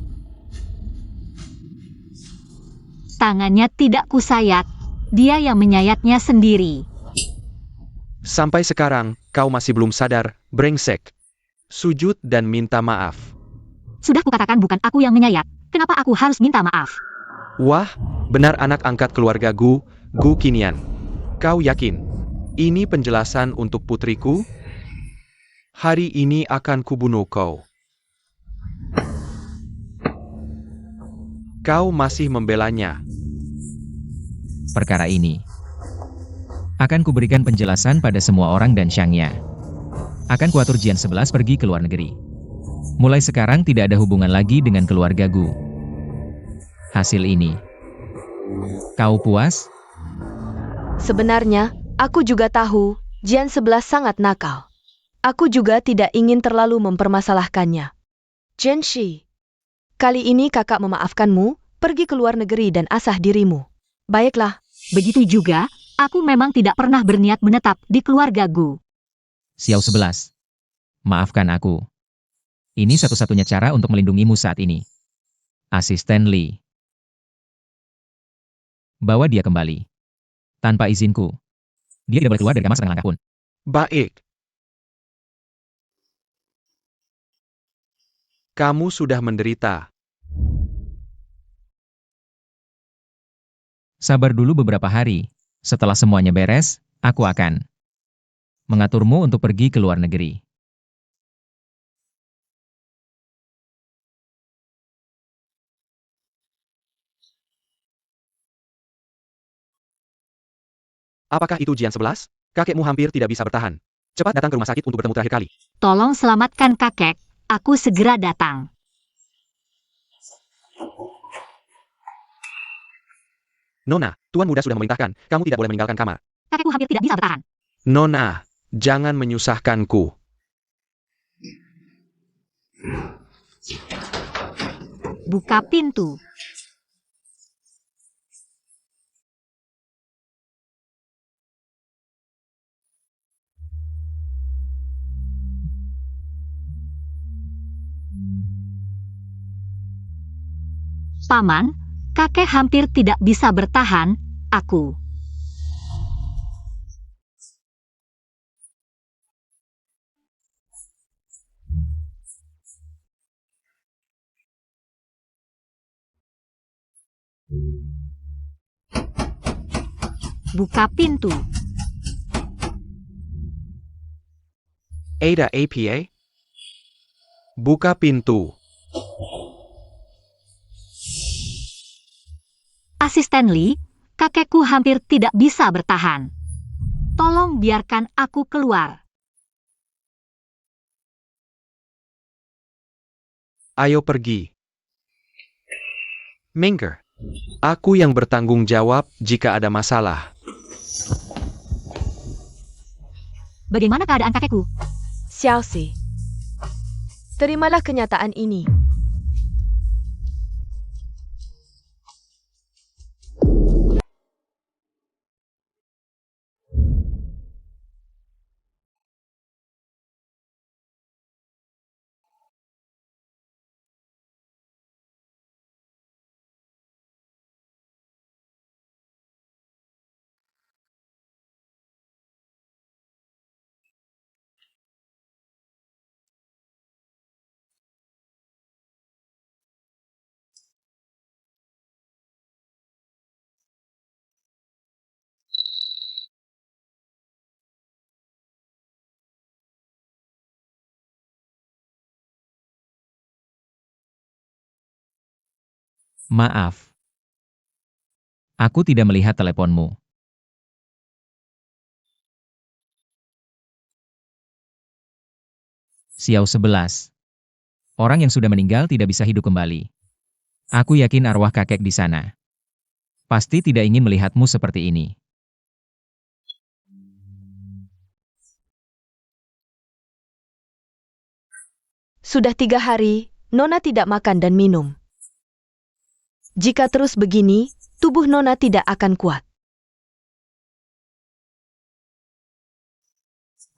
Tangannya tidak kusayat. Dia yang menyayatnya sendiri. Sampai sekarang, kau masih belum sadar, brengsek. Sujud dan minta maaf. Sudah kukatakan bukan aku yang menyayat. Kenapa aku harus minta maaf? Wah, benar anak angkat keluarga Gu Qinian. Kau yakin? Ini penjelasan untuk putriku? Hari ini akan kubunuh kau. Kau masih membelanya. Perkara ini akan kuberikan penjelasan pada semua orang dan Xiangya. Akan kuatur Jian 11 pergi ke luar negeri. Mulai sekarang tidak ada hubungan lagi dengan keluarga Gu. Hasil ini. Kau puas? Sebenarnya, aku juga tahu, Jian 11 sangat nakal. Aku juga tidak ingin terlalu mempermasalahkannya. Zhenshi, kali ini kakak memaafkanmu, pergi ke luar negeri dan asah dirimu. Baiklah. Begitu juga, aku memang tidak pernah berniat menetap di keluarga Gu. Xiao 11. Maafkan aku. Ini satu-satunya cara untuk melindungimu saat ini. Asisten Li. Bawa dia kembali. Tanpa izinku. Dia tidak boleh keluar dari kamar setengah langkah pun. Baik. Kamu sudah menderita. Sabar dulu beberapa hari. Setelah semuanya beres, aku akan mengaturmu untuk pergi ke luar negeri. Apakah itu Jian 11? Kakekmu hampir tidak bisa bertahan. Cepat datang ke rumah sakit untuk bertemu terakhir kali. Tolong selamatkan kakek. Aku segera datang. Nona, Tuan Muda sudah memerintahkan, kamu tidak boleh meninggalkan kamar. Kakekku hampir tidak bisa bertahan. Nona, jangan menyusahkanku. Buka pintu. Paman, kakek hampir tidak bisa bertahan, aku. Buka pintu. Ada APA? Buka pintu. Asisten Li, kakekku hampir tidak bisa bertahan. Tolong biarkan aku keluar. Ayo pergi. Mingger, aku yang bertanggung jawab jika ada masalah. Bagaimana keadaan kakekku? Xiaoxi, terimalah kenyataan ini. Maaf. Aku tidak melihat teleponmu. Xiao 11. Orang yang sudah meninggal tidak bisa hidup kembali. Aku yakin arwah kakek di sana. Pasti tidak ingin melihatmu seperti ini. Sudah 3 hari, Nona tidak makan dan minum. Jika terus begini, tubuh Nona tidak akan kuat.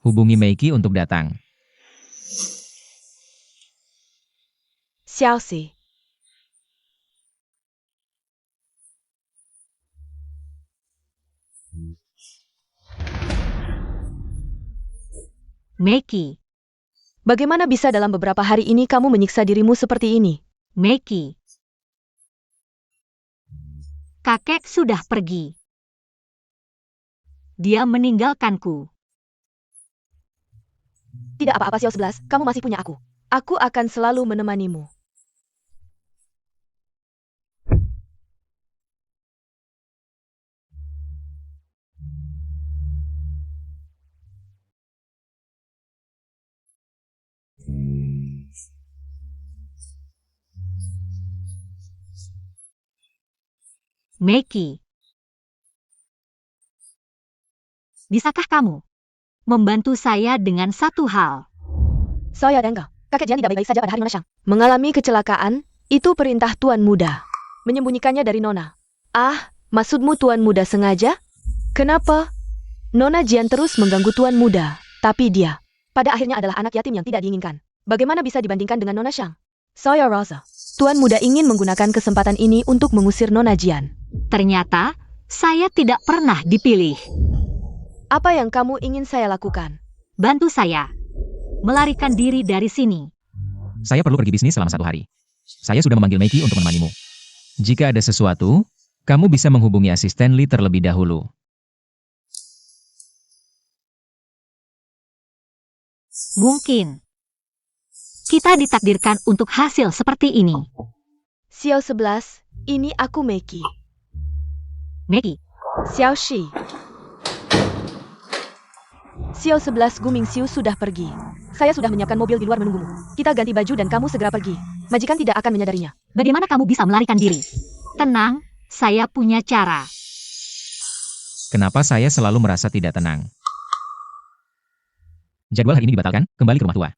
Hubungi Meiki untuk datang. Xiaoxi. Meiki, Bagaimana bisa dalam beberapa hari ini kamu menyiksa dirimu seperti ini? Meiki. Kakek sudah pergi. Dia meninggalkanku. Tidak apa-apa Xiao 11, kamu masih punya aku. Aku akan selalu menemanimu. Meiki. Bisakah kamu membantu saya dengan satu hal? Saya Dengga, kakek Jian tidak baik-baik saja pada hari Nona Shang. Mengalami kecelakaan, itu perintah Tuan Muda. Menyembunyikannya dari Nona. Ah, maksudmu Tuan Muda sengaja? Kenapa? Nona Jian terus mengganggu Tuan Muda, tapi dia, pada akhirnya adalah anak yatim yang tidak diinginkan. Bagaimana bisa dibandingkan dengan Nona Shang? Saya rasa, Tuan Muda ingin menggunakan kesempatan ini untuk mengusir Nona Jian. Ternyata, saya tidak pernah dipilih. Apa yang kamu ingin saya lakukan? Bantu saya melarikan diri dari sini. Saya perlu pergi bisnis selama 1 hari. Saya sudah memanggil Meiki untuk menemanimu. Jika ada sesuatu, kamu bisa menghubungi asisten Li terlebih dahulu. Mungkin kita ditakdirkan untuk hasil seperti ini. Xiao 11, ini aku Meiki. Meiki, Xiao Shi. Xiao 11 Guming Xiu sudah pergi. Saya sudah menyiapkan mobil di luar menunggumu. Kita ganti baju dan kamu segera pergi. Majikan tidak akan menyadarinya. bagaimana kamu bisa melarikan diri? Tenang, saya punya cara. Kenapa saya selalu merasa tidak tenang? Jadwal hari ini dibatalkan, kembali ke rumah tua.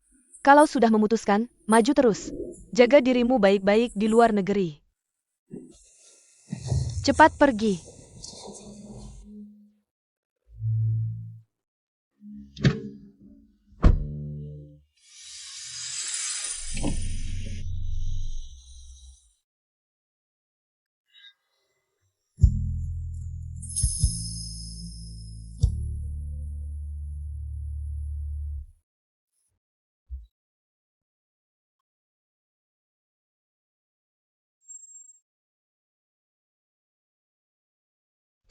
Kalau sudah memutuskan, maju terus. Jaga dirimu baik-baik di luar negeri. Cepat pergi.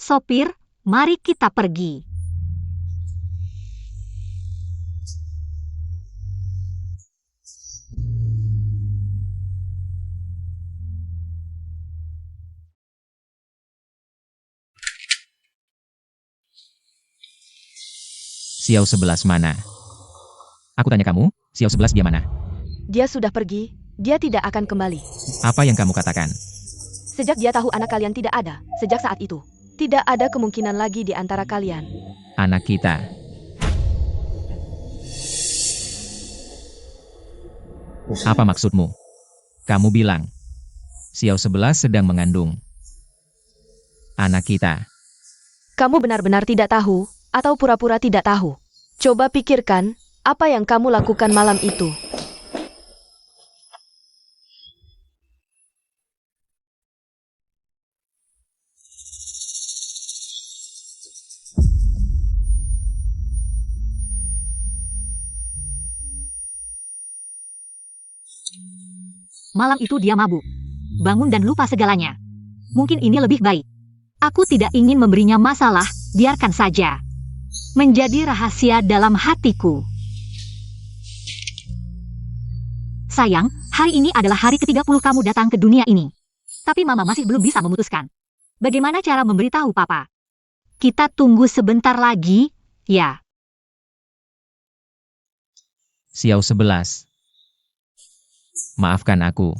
Sopir, mari kita pergi. Xiao 11 mana? Aku tanya kamu, Xiao 11 dia mana? Dia sudah pergi, dia tidak akan kembali. Apa yang kamu katakan? Sejak dia tahu anak kalian tidak ada, sejak saat itu, tidak ada kemungkinan lagi di antara kalian. Anak kita. Apa maksudmu? Kamu bilang, Xiao 11 sedang mengandung anak kita. Kamu benar-benar tidak tahu, atau pura-pura tidak tahu. Coba pikirkan, apa yang kamu lakukan malam itu. Malam itu dia mabuk. Bangun dan lupa segalanya. Mungkin ini lebih baik. Aku tidak ingin memberinya masalah, biarkan saja. Menjadi rahasia dalam hatiku. Sayang, hari ini adalah hari ke-30 kamu datang ke dunia ini. Tapi Mama masih belum bisa memutuskan. Bagaimana cara memberitahu Papa? Kita tunggu sebentar lagi, ya. Xiao 11. Maafkan aku.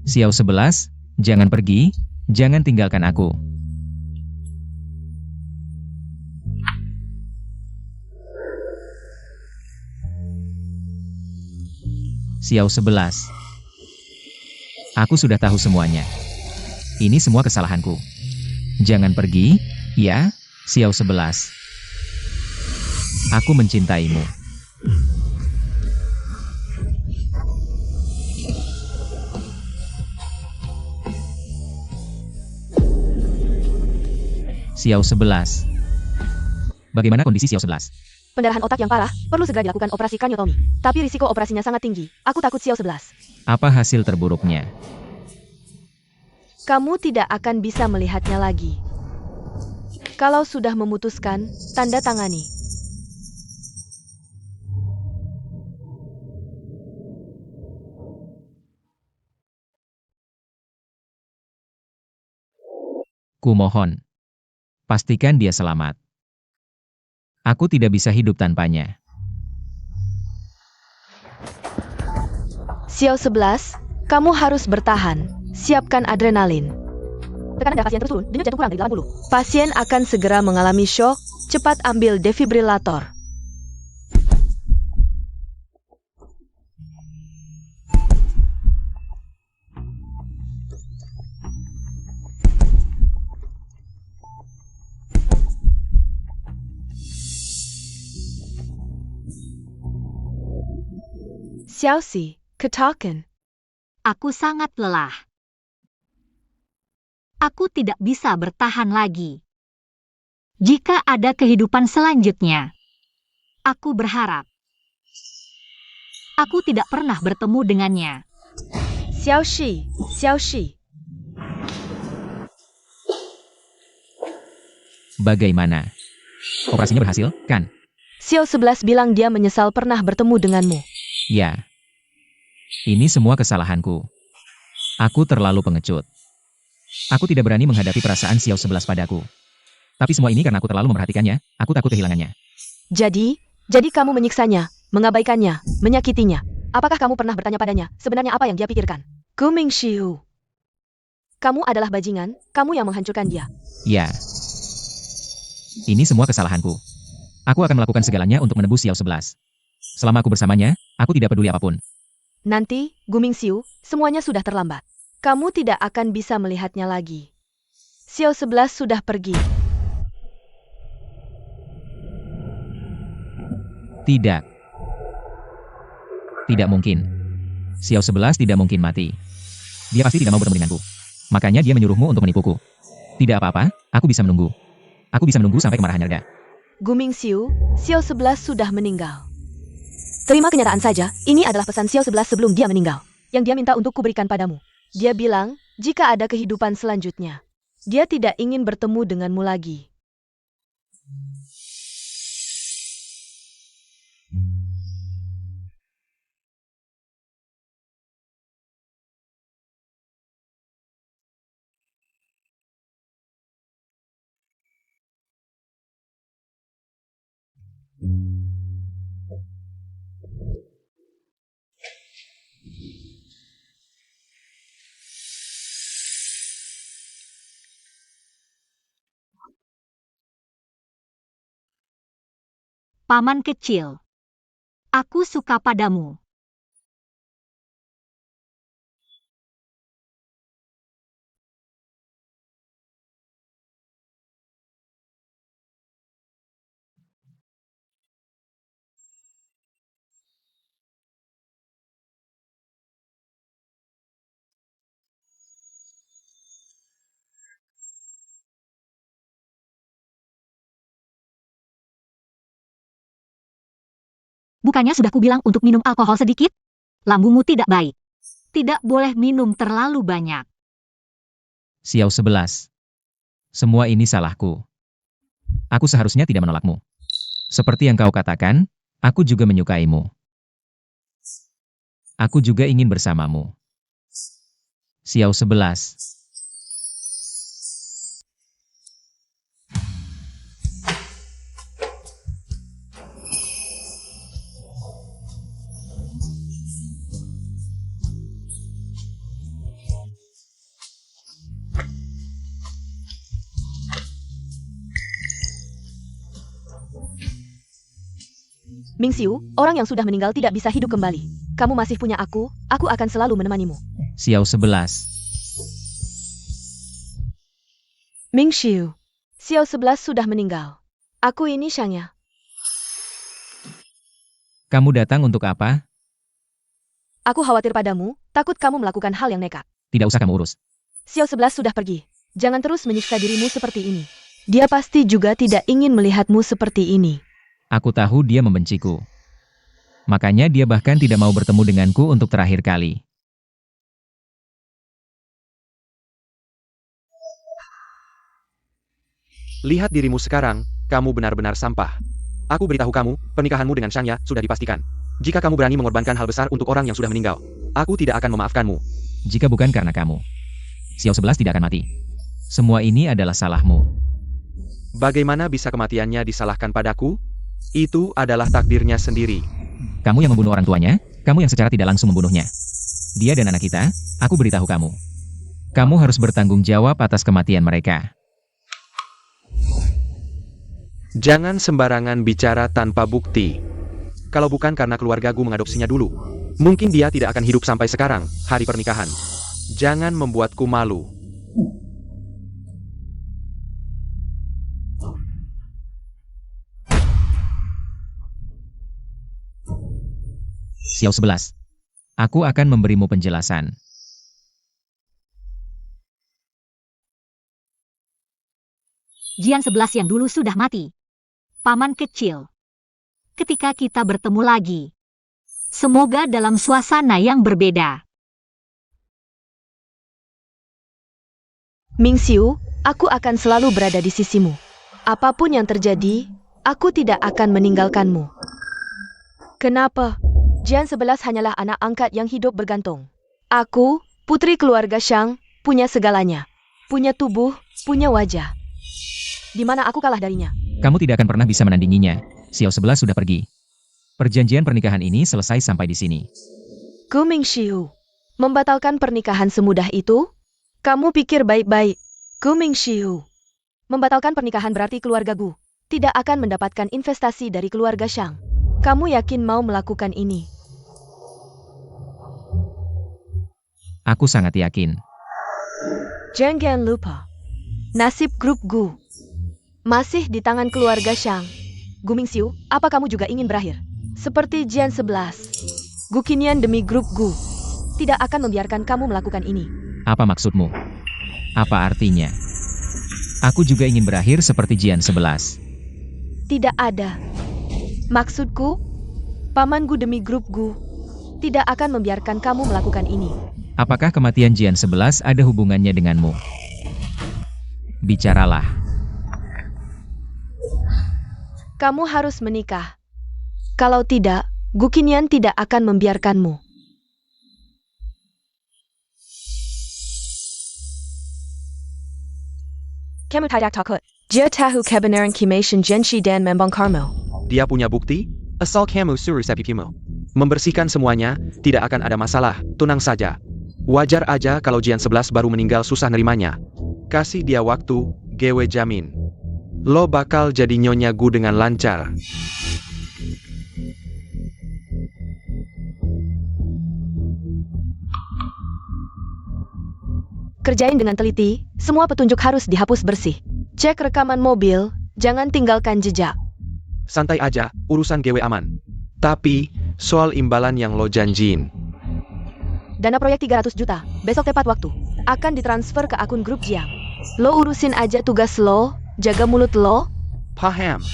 Xiao 11, jangan pergi, jangan tinggalkan aku. Xiao 11. Aku sudah tahu semuanya. Ini semua kesalahanku. Jangan pergi, ya, Xiao 11. Aku mencintaimu. Xiao 11. Bagaimana kondisi Xiao 11? Pendarahan otak yang parah, perlu segera dilakukan operasi kaniotomi. Tapi risiko operasinya sangat tinggi. Aku takut Xiao 11. Apa hasil terburuknya? Kamu tidak akan bisa melihatnya lagi. Kalau sudah memutuskan, tanda tangani. Kumohon. Pastikan dia selamat. Aku tidak bisa hidup tanpanya. Xiao 11, kamu harus bertahan. Siapkan adrenalin. Tekanan darah pasien terus turun, denyut jantung kurang dari 80. Pasien akan segera mengalami syok. Cepat ambil defibrilator. Xiaoxi, katakan. Aku sangat lelah. Aku tidak bisa bertahan lagi. Jika ada kehidupan selanjutnya, aku berharap aku tidak pernah bertemu dengannya. Xiaoxi, Xiaoxi. Bagaimana? Operasinya berhasil, kan? Xiao 11 bilang dia menyesal pernah bertemu denganmu. Ya. Ini semua kesalahanku. Aku terlalu pengecut. Aku tidak berani menghadapi perasaan Xiao 11 padaku. Tapi semua ini karena aku terlalu memperhatikannya, aku takut kehilangannya. Jadi kamu menyiksanya, mengabaikannya, menyakitinya. Apakah kamu pernah bertanya padanya, sebenarnya apa yang dia pikirkan? Gu Mingxiu. Kamu adalah bajingan, kamu yang menghancurkan dia. Ya. Ini semua kesalahanku. Aku akan melakukan segalanya untuk menebus Xiao 11. Selama aku bersamanya, aku tidak peduli apapun. Nanti, Gu Mingxiu, semuanya sudah terlambat. Kamu tidak akan bisa melihatnya lagi. Xiao 11 sudah pergi. Tidak. Tidak mungkin. Xiao 11 tidak mungkin mati. Dia pasti tidak mau bertemu denganku. Makanya dia menyuruhmu untuk menipuku. Tidak apa-apa, aku bisa menunggu. Aku bisa menunggu sampai kemarahannya reda. Gu Mingxiu, Xiao 11 sudah meninggal. Terima kenyataan saja, ini adalah pesan Xiao 11 sebelum dia meninggal. Yang dia minta untuk kuberikan padamu. Dia bilang, jika ada kehidupan selanjutnya, dia tidak ingin bertemu denganmu lagi. Paman kecil, aku suka padamu. Bukannya sudah kubilang untuk minum alkohol sedikit? Lambungmu tidak baik. Tidak boleh minum terlalu banyak. Xiao 11. Semua ini salahku. Aku seharusnya tidak menolakmu. Seperti yang kau katakan, aku juga menyukaimu. Aku juga ingin bersamamu. Xiao 11. Mingxiu, orang yang sudah meninggal tidak bisa hidup kembali. Kamu masih punya aku akan selalu menemanimu. Xiao 11. Mingxiu, Xiao 11 sudah meninggal. Aku ini Shangya. Kamu datang untuk apa? Aku khawatir padamu, takut kamu melakukan hal yang nekat. Tidak usah kamu urus. Xiao 11 sudah pergi. Jangan terus menyiksa dirimu seperti ini. Dia pasti juga tidak ingin melihatmu seperti ini. Aku tahu dia membenciku. Makanya dia bahkan tidak mau bertemu denganku untuk terakhir kali. Lihat dirimu sekarang, kamu benar-benar sampah. Aku beritahu kamu, pernikahanmu dengan Shangya sudah dipastikan. Jika kamu berani mengorbankan hal besar untuk orang yang sudah meninggal, aku tidak akan memaafkanmu. Jika bukan karena kamu, Xiao 11 tidak akan mati. Semua ini adalah salahmu. Bagaimana bisa kematiannya disalahkan padaku? Itu adalah takdirnya sendiri. Kamu yang membunuh orang tuanya, kamu yang secara tidak langsung membunuhnya. Dia dan anak kita, aku beritahu kamu. Kamu harus bertanggung jawab atas kematian mereka. Jangan sembarangan bicara tanpa bukti. Kalau bukan karena keluargaku mengadopsinya dulu, mungkin dia tidak akan hidup sampai sekarang, hari pernikahan. Jangan membuatku malu. Xiao 11. Aku akan memberimu penjelasan. Jian 11 yang dulu sudah mati. Paman kecil. Ketika kita bertemu lagi, semoga dalam suasana yang berbeda. Mingxiu, aku akan selalu berada di sisimu. Apapun yang terjadi, aku tidak akan meninggalkanmu. Kenapa? Jian 11 hanyalah anak angkat yang hidup bergantung. Aku, putri keluarga Shang, punya segalanya. Punya tubuh, punya wajah. Di mana aku kalah darinya? Kamu tidak akan pernah bisa menandinginya. Xiao 11 sudah pergi. Perjanjian pernikahan ini selesai sampai di sini. Gu Mingxiu, membatalkan pernikahan semudah itu? Kamu pikir baik-baik. Gu Mingxiu, membatalkan pernikahan berarti keluarga Gu tidak akan mendapatkan investasi dari keluarga Shang. Kamu yakin mau melakukan ini? Aku sangat yakin. Jangan lupa, nasib grup Gu masih di tangan keluarga Shang. Gu Mingxiu, apa kamu juga ingin berakhir? Seperti Jian 11. Gu Qinian demi grup Gu tidak akan membiarkan kamu melakukan ini. Apa maksudmu? Apa artinya? Aku juga ingin berakhir seperti Jian 11. Tidak ada. Maksudku, Paman Gu demi grup Gu tidak akan membiarkan kamu melakukan ini. Apakah kematian Jian 11 ada hubungannya denganmu? Bicaralah. Kamu harus menikah. Kalau tidak, Gu Qinian tidak akan membiarkanmu. Kamu tidak takut. Dia tahu kebenaran Kimation Genshi dan Membang Karmo. Dia punya bukti? Asal kamu suruh sepipimu membersihkan semuanya, tidak akan ada masalah, tenang saja. Wajar aja kalau Jian 11 baru meninggal susah nerimanya. Kasih dia waktu, gue jamin. Lo bakal jadi nyonya Gu dengan lancar. Kerjain dengan teliti, semua petunjuk harus dihapus bersih. Cek rekaman mobil, jangan tinggalkan jejak. Santai aja, urusan gue aman. Tapi, soal imbalan yang lo janjiin. Dana proyek 300 juta, besok tepat waktu. Akan ditransfer ke akun grup Jiang. Lo urusin aja tugas lo, jaga mulut lo. Paham.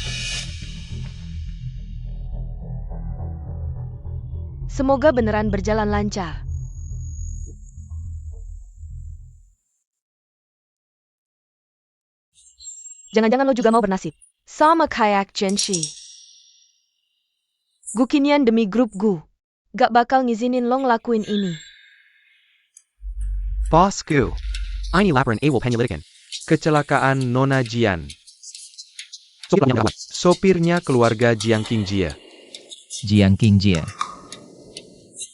Semoga beneran berjalan lancar. Jangan-jangan lo juga mau bernasib sama kayak Genshi. Gu Qinian demi grup Gu gak bakal ngizinin lo ngelakuin ini. Bosku. Ini laporan awal penyelidikan. Kecelakaan Nona Jian. Sopirnya keluarga Jiang Qingjie. Jiang Qingjie.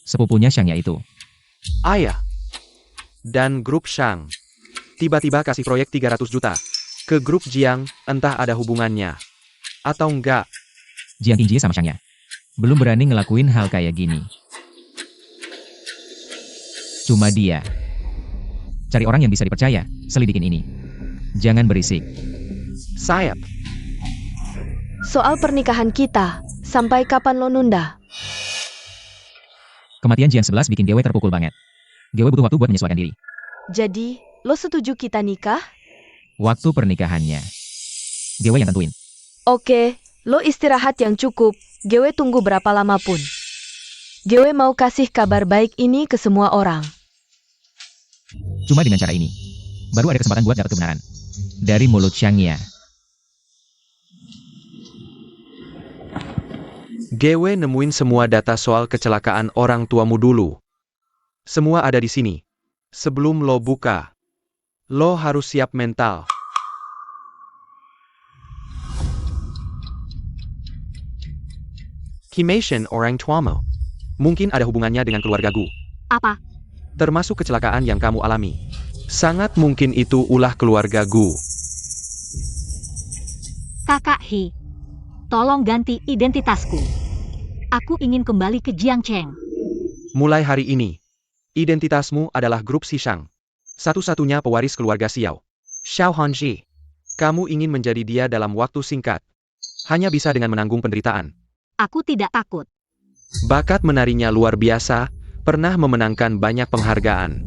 Sepupunya Shangya itu. Ayah. Dan grup Shang. Tiba-tiba kasih proyek 300 juta. Ke grup Jiang, entah ada hubungannya. Atau enggak. Jiang Qingjie sama Shangya. Belum berani ngelakuin hal kayak gini. Cuma dia. Cari orang yang bisa dipercaya, selidikin ini. Jangan berisik. Sayap. Soal pernikahan kita, sampai kapan lo nunda? Kematian Jiang 11 bikin Gewe terpukul banget. Gewe butuh waktu buat menyesuaikan diri. Jadi, lo setuju kita nikah? Waktu pernikahannya. Gewe yang tentuin. Oke, lo istirahat yang cukup. Gewe tunggu berapa lama pun. Gewe mau kasih kabar baik ini ke semua orang. Cuma dengan cara ini, baru ada kesempatan buat dapat kebenaran. Dari mulut Shangya. Gewe nemuin semua data soal kecelakaan orang tuamu dulu. Semua ada di sini. Sebelum lo buka, lo harus siap mental. Kimation orang tuamu. Mungkin ada hubungannya dengan keluarga Gu. Apa? Termasuk kecelakaan yang kamu alami. Sangat mungkin itu ulah keluarga Gu. Kakak He, tolong ganti identitasku. Aku ingin kembali ke Jiangcheng. Mulai hari ini, identitasmu adalah grup Xishang. Satu-satunya pewaris keluarga Xiao. Xiao Hanji. Kamu ingin menjadi dia dalam waktu singkat. Hanya bisa dengan menanggung penderitaan. Aku tidak takut. Bakat menarinya luar biasa, pernah memenangkan banyak penghargaan.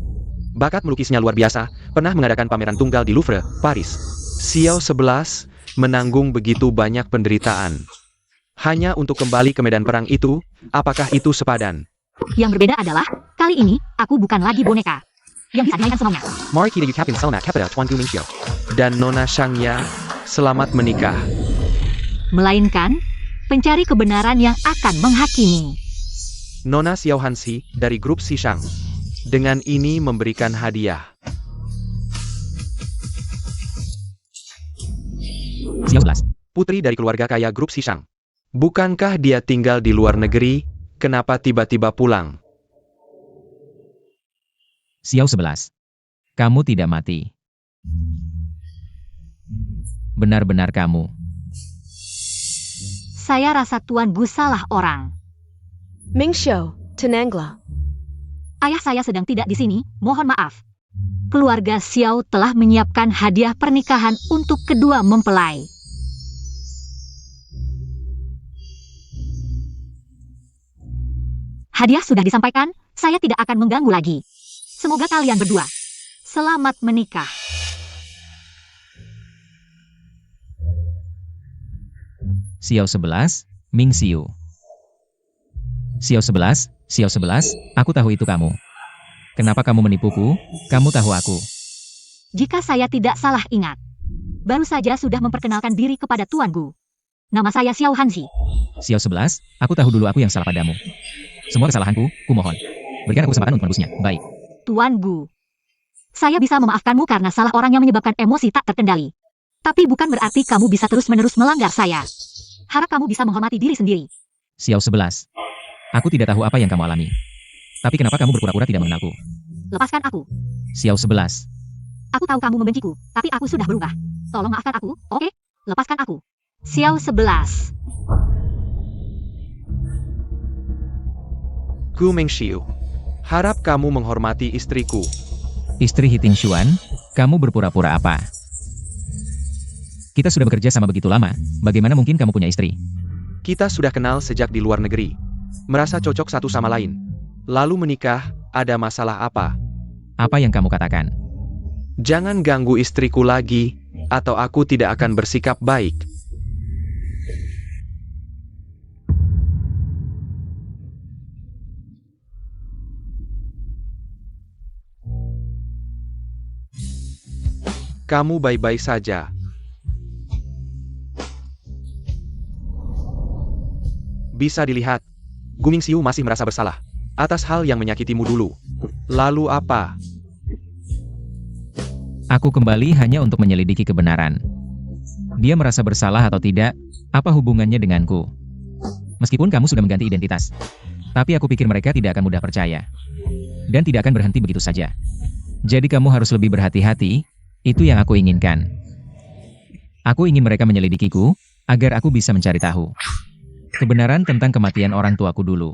Bakat melukisnya luar biasa, pernah mengadakan pameran tunggal di Louvre, Paris. Xiao 11 menanggung begitu banyak penderitaan. Hanya untuk kembali ke medan perang itu, apakah itu sepadan? Yang berbeda adalah, kali ini, aku bukan lagi boneka. Yang bisa dimainkan semuanya. Mari kita ucapin selamat kepada Tuan Gu Mingxiu dan Nona Shangya, selamat menikah. Melainkan, pencari kebenaran yang akan menghakimi. Nona Xiao Hanxi dari grup Xishang. Dengan ini memberikan hadiah. Xiao 11. Putri dari keluarga kaya grup Xishang. Bukankah dia tinggal di luar negeri? Kenapa tiba-tiba pulang? Xiao 11. Kamu tidak mati. Benar-benar kamu. Saya rasa Tuan Gu salah orang. Mingxiu, tenanglah. Ayah saya sedang tidak di sini, mohon maaf. Keluarga Xiao telah menyiapkan hadiah pernikahan untuk kedua mempelai. Hadiah sudah disampaikan, saya tidak akan mengganggu lagi. Semoga kalian berdua selamat menikah. Xiao 11, Mingxiu. Xiao 11, aku tahu itu kamu. Kenapa kamu menipuku? Kamu tahu aku. Jika saya tidak salah ingat, baru saja sudah memperkenalkan diri kepada Tuan Gu. Nama saya Xiao Hanxi. Xiao 11, aku tahu dulu aku yang salah padamu. Semua kesalahanku, kumohon. Berikan aku kesempatan untuk menebusnya. Baik. Tuan Gu, saya bisa memaafkanmu karena salah orang yang menyebabkan emosi tak terkendali. Tapi bukan berarti kamu bisa terus-menerus melanggar saya. Harap kamu bisa menghormati diri sendiri. Xiao 11. Aku tidak tahu apa yang kamu alami. Tapi kenapa kamu berpura-pura tidak mengenalku? Lepaskan aku. Xiao 11. Aku tahu kamu membenciku, tapi aku sudah berubah. Tolong maafkan aku, oke? Lepaskan aku. Xiao 11. Gu Mingxiu. Harap kamu menghormati istriku. Istri Hiting Xuan, kamu berpura-pura apa? Kita sudah bekerja sama begitu lama, bagaimana mungkin kamu punya istri? Kita sudah kenal sejak di luar negeri. Merasa cocok satu sama lain. Lalu menikah, ada masalah apa? Apa yang kamu katakan? Jangan ganggu istriku lagi, atau aku tidak akan bersikap baik. Kamu baik-baik saja. Bisa dilihat, Gu Mingxiu masih merasa bersalah atas hal yang menyakitimu dulu. Lalu apa? Aku kembali hanya untuk menyelidiki kebenaran. Dia merasa bersalah atau tidak, apa hubungannya denganku? Meskipun kamu sudah mengganti identitas. Tapi aku pikir mereka tidak akan mudah percaya. Dan tidak akan berhenti begitu saja. Jadi kamu harus lebih berhati-hati, itu yang aku inginkan. Aku ingin mereka menyelidikiku, agar aku bisa mencari tahu. Kebenaran tentang kematian orang tuaku dulu.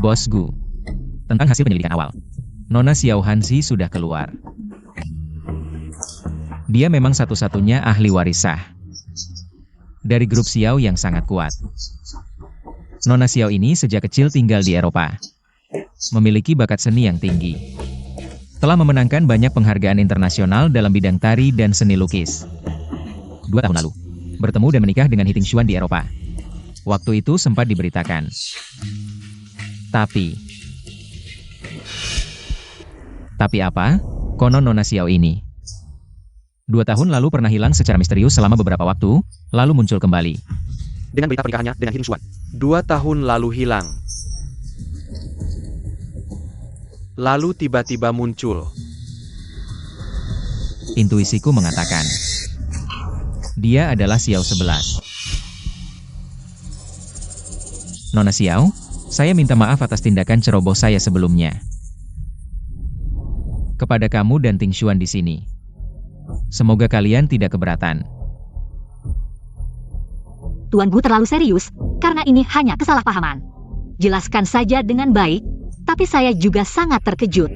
Bos Gu. Tentang hasil penyelidikan awal. Nona Xiao Hanzi sudah keluar. Dia memang satu-satunya ahli waris sah dari grup Xiao yang sangat kuat. Nona Xiao ini sejak kecil tinggal di Eropa. Memiliki bakat seni yang tinggi. Telah memenangkan banyak penghargaan internasional dalam bidang tari dan seni lukis. 2 tahun lalu, bertemu dan menikah dengan Hiting Xuan di Eropa. Waktu itu sempat diberitakan. Tapi apa? Konon Nona Xiao ini 2 tahun lalu pernah hilang secara misterius selama beberapa waktu, lalu muncul kembali. Dengan berita pernikahannya dengan Hiting Xuan. 2 tahun lalu hilang. Lalu tiba-tiba muncul. Intuisiku mengatakan, dia adalah Xiao 11. Nona Xiao, saya minta maaf atas tindakan ceroboh saya sebelumnya. Kepada kamu dan Ting Xuan di sini. Semoga kalian tidak keberatan. Tuan Gu terlalu serius, karena ini hanya kesalahpahaman. Jelaskan saja dengan baik, tapi saya juga sangat terkejut.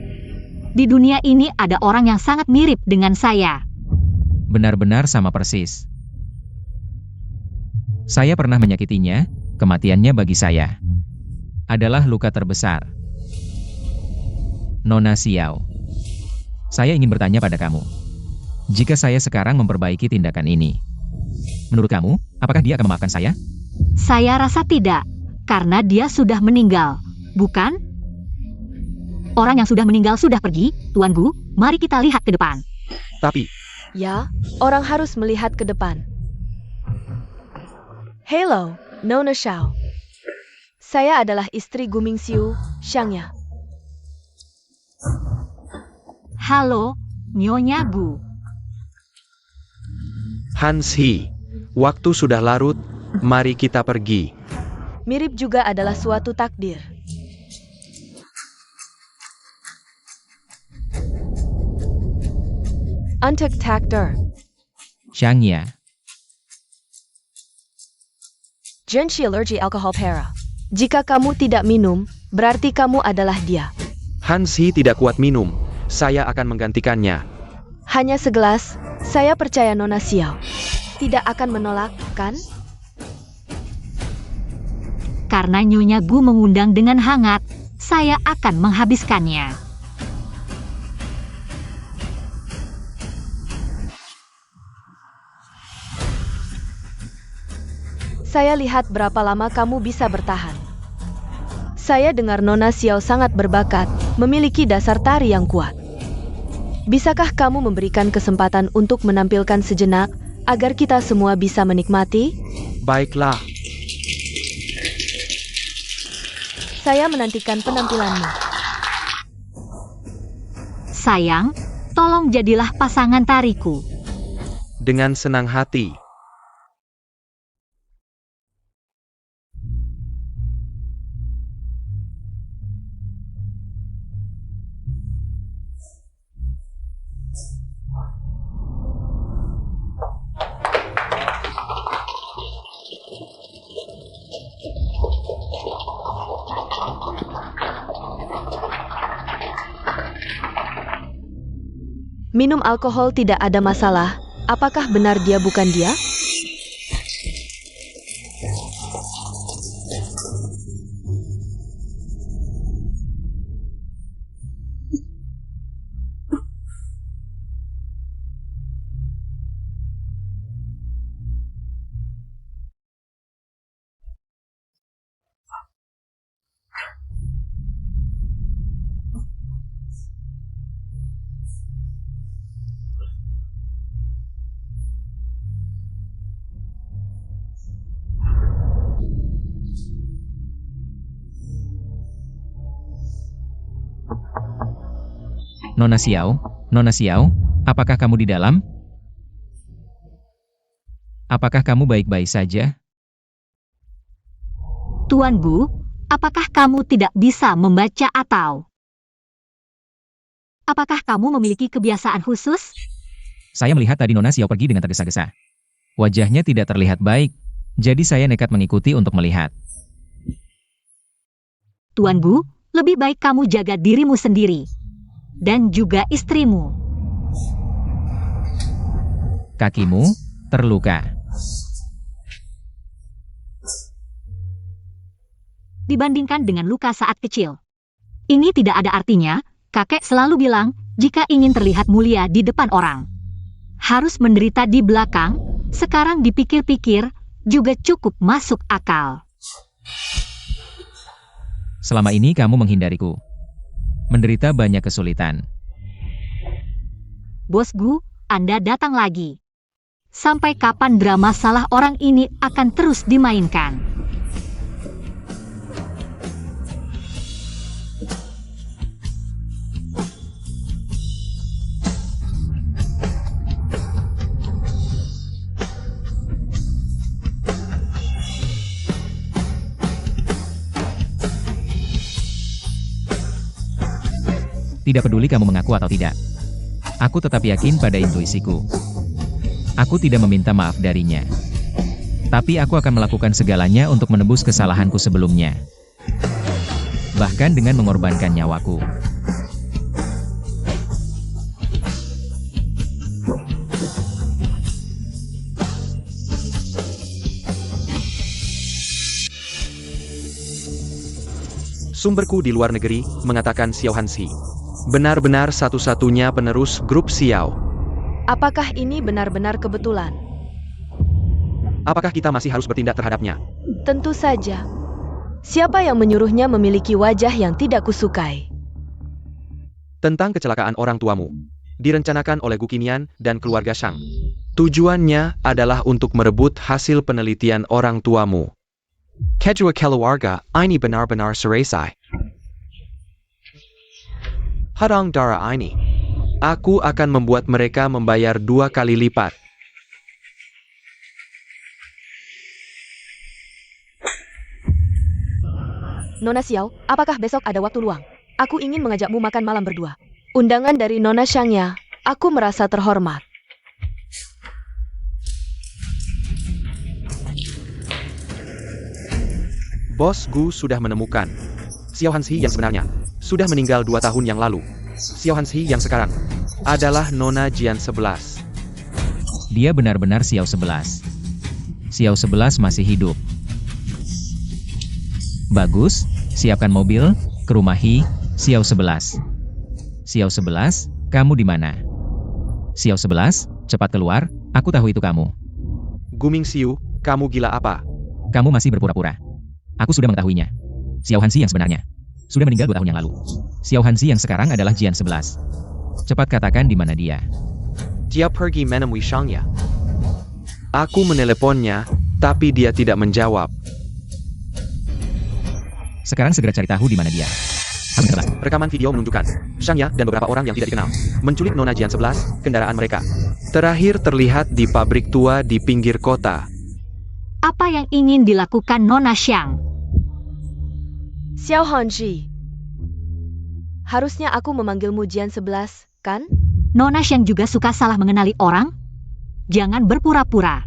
Di dunia ini ada orang yang sangat mirip dengan saya. Benar-benar sama persis. Saya pernah menyakitinya, kematiannya bagi saya adalah luka terbesar. Nona Xiao, saya ingin bertanya pada kamu. Jika saya sekarang memperbaiki tindakan ini, menurut kamu, apakah dia akan memaafkan saya? Saya rasa tidak, karena dia sudah meninggal, bukan? Orang yang sudah meninggal sudah pergi, Tuan Gu, mari kita lihat ke depan. Tapi, Ya, orang harus melihat ke depan. Hello, Nona Xiao. Saya adalah istri Gu Mingxiu, Xiangya. Halo, Nyonya Gu. Hanzi, waktu sudah larut, mari kita pergi. Mirip juga adalah suatu takdir. Untuk takdir, Xiangya, Genshi allergi alkohol para. Jika kamu tidak minum, berarti kamu adalah dia. Hanzi tidak kuat minum, saya akan menggantikannya. Hanya segelas, saya percaya Nona Xiao tidak akan menolak, kan? Karena Nyonya Gu mengundang dengan hangat, saya akan menghabiskannya. Saya lihat berapa lama kamu bisa bertahan. Saya dengar Nona Xiao sangat berbakat, memiliki dasar tari yang kuat. Bisakah kamu memberikan kesempatan untuk menampilkan sejenak, agar kita semua bisa menikmati? Baiklah, Saya menantikan penampilanmu. Sayang, tolong jadilah pasangan tariku. dengan senang hati. Minum alkohol tidak ada masalah. Apakah benar dia bukan dia? Nona Xiao, apakah kamu di dalam? Apakah kamu baik-baik saja? Tuan Gu, apakah kamu tidak bisa membaca atau? Apakah kamu memiliki kebiasaan khusus? Saya melihat tadi Nona Xiao pergi dengan tergesa-gesa. Wajahnya tidak terlihat baik, jadi saya nekat mengikuti untuk melihat. Tuan Gu, lebih baik kamu jaga dirimu sendiri. Dan juga istrimu. Kakimu terluka. Dibandingkan dengan luka saat kecil. Ini tidak ada artinya, kakek selalu bilang, jika ingin terlihat mulia di depan orang. Harus menderita di belakang, sekarang dipikir-pikir, juga cukup masuk akal. Selama ini kamu menghindariku. Menderita banyak kesulitan. Bos Gu, Anda datang lagi. Sampai kapan drama salah orang ini akan terus dimainkan? Tidak peduli kamu mengaku atau tidak. Aku tetap yakin pada intuisiku. Aku tidak meminta maaf darinya. Tapi aku akan melakukan segalanya untuk menebus kesalahanku sebelumnya. Bahkan dengan mengorbankan nyawaku. Sumberku di luar negeri mengatakan Xiao Hanxi benar-benar satu-satunya penerus grup Xiao. Apakah ini benar-benar kebetulan? Apakah kita masih harus bertindak terhadapnya? Tentu saja. Siapa yang menyuruhnya memiliki wajah yang tidak kusukai? Tentang kecelakaan orang tuamu. Direncanakan oleh Gu Qinian dan keluarga Shang. Tujuannya adalah untuk merebut hasil penelitian orang tuamu. Kedua keluarga ini benar-benar seresai. Hadang darah ini. Aku akan membuat mereka membayar 2 kali lipat. Nona Xiao, apakah besok ada waktu luang? Aku ingin mengajakmu makan malam berdua. Undangan dari Nona Shangya, aku merasa terhormat. Bos Gu sudah menemukan Xiao Hanxi yang sebenarnya. Sudah meninggal 2 tahun yang lalu. Xiao Hanxi yang sekarang adalah Nona Jian 11. Dia benar-benar Xiao 11. Xiao 11 masih hidup. Bagus, siapkan mobil, ke rumah Hi, Xiao 11. Xiao 11, kamu di mana? Xiao 11, cepat keluar, aku tahu itu kamu. Gu Mingxiu, kamu gila apa? Kamu masih berpura-pura. Aku sudah mengetahuinya. Xiao Hanxi yang sebenarnya. Sudah meninggal 2 tahun yang lalu. Xiao Hanxi yang sekarang adalah Jian 11. Cepat katakan di mana dia. Dia pergi menemui Shangya. Aku meneleponnya, tapi dia tidak menjawab. Sekarang segera cari tahu di mana dia. Harus jelas. Rekaman video menunjukkan Shangya dan beberapa orang yang tidak dikenal menculik Nona Jian 11, kendaraan mereka. Terakhir terlihat di pabrik tua di pinggir kota. Apa yang ingin dilakukan Nona Xiang? Xiao Hanxi. Harusnya aku memanggilmu Jian 11, kan? Nona Xiang juga suka salah mengenali orang? Jangan berpura-pura.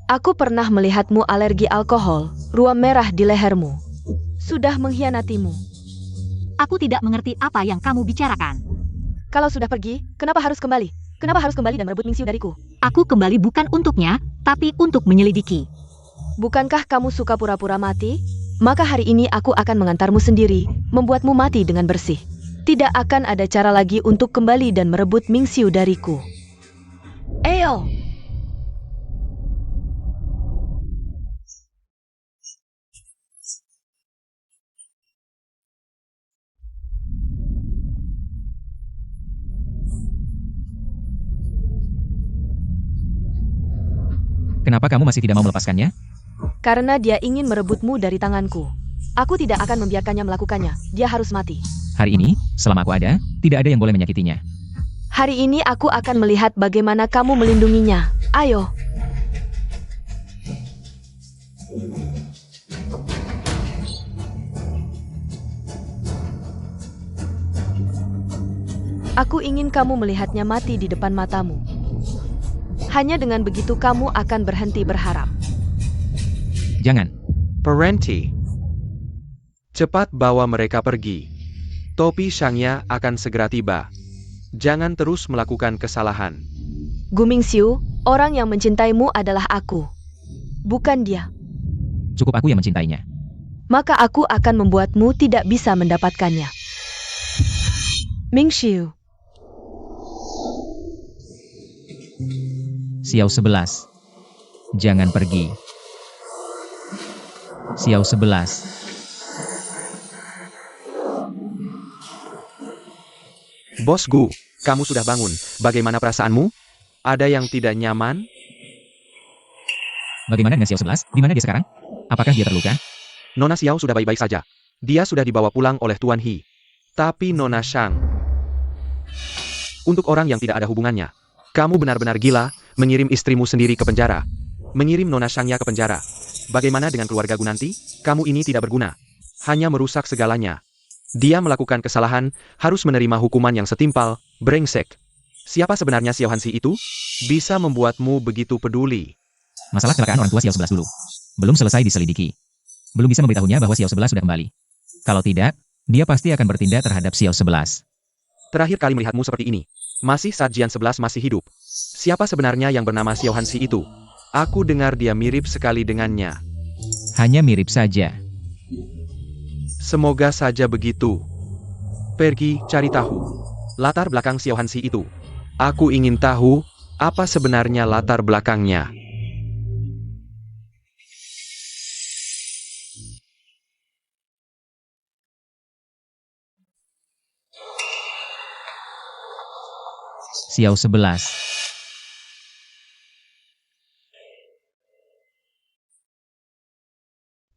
Aku pernah melihatmu alergi alkohol, ruam merah di lehermu. Sudah mengkhianatimu. Aku tidak mengerti apa yang kamu bicarakan. Kalau sudah pergi, kenapa harus kembali? Kenapa harus kembali dan merebut Mingxiu dariku? Aku kembali bukan untuknya, tapi untuk menyelidiki. Bukankah kamu suka pura-pura mati? Maka hari ini aku akan mengantarmu sendiri, membuatmu mati dengan bersih. Tidak akan ada cara lagi untuk kembali dan merebut Mingxiu dariku. Ayo! Kenapa kamu masih tidak mau melepaskannya? Karena dia ingin merebutmu dari tanganku. Aku tidak akan membiarkannya melakukannya. Dia harus mati. Hari ini, selama aku ada, tidak ada yang boleh menyakitinya. Hari ini aku akan melihat bagaimana kamu melindunginya. Ayo. Aku ingin kamu melihatnya mati di depan matamu. Hanya dengan begitu kamu akan berhenti berharap. Jangan. Parenti. Cepat bawa mereka pergi. Topi Shangya akan segera tiba. Jangan terus melakukan kesalahan. Gu Mingxiu, orang yang mencintaimu adalah aku. Bukan dia. Cukup aku yang mencintainya. Maka aku akan membuatmu tidak bisa mendapatkannya. Mingxiu. Xiao 11. Jangan pergi. Xiao 11. Bos Gu, kamu sudah bangun. Bagaimana perasaanmu? Ada yang tidak nyaman? Bagaimana dengan Xiao 11? Di mana dia sekarang? Apakah dia terluka? Nona Xiao sudah baik-baik saja. Dia sudah dibawa pulang oleh Tuan He. Tapi Nona Shang, untuk orang yang tidak ada hubungannya, kamu benar-benar gila, mengirim istrimu sendiri ke penjara. Mengirim Nona Shangya ke penjara. Bagaimana dengan keluarga Gu nanti? Kamu ini tidak berguna. Hanya merusak segalanya. Dia melakukan kesalahan, harus menerima hukuman yang setimpal, brengsek. Siapa sebenarnya Xiao Hansi itu? Bisa membuatmu begitu peduli. Masalah kecelakaan orang tua Xiao 11 dulu. Belum selesai diselidiki. Belum bisa memberitahunya bahwa Xiao 11 sudah kembali. Kalau tidak, dia pasti akan bertindak terhadap Xiao 11. Terakhir kali melihatmu seperti ini. Masih saat Jian 11 masih hidup. Siapa sebenarnya yang bernama Xiao Hansi itu? Aku dengar dia mirip sekali dengannya. Hanya mirip saja. Semoga saja begitu. Pergi cari tahu latar belakang Xiao Hansi itu. Aku ingin tahu apa sebenarnya latar belakangnya. Xiao 11.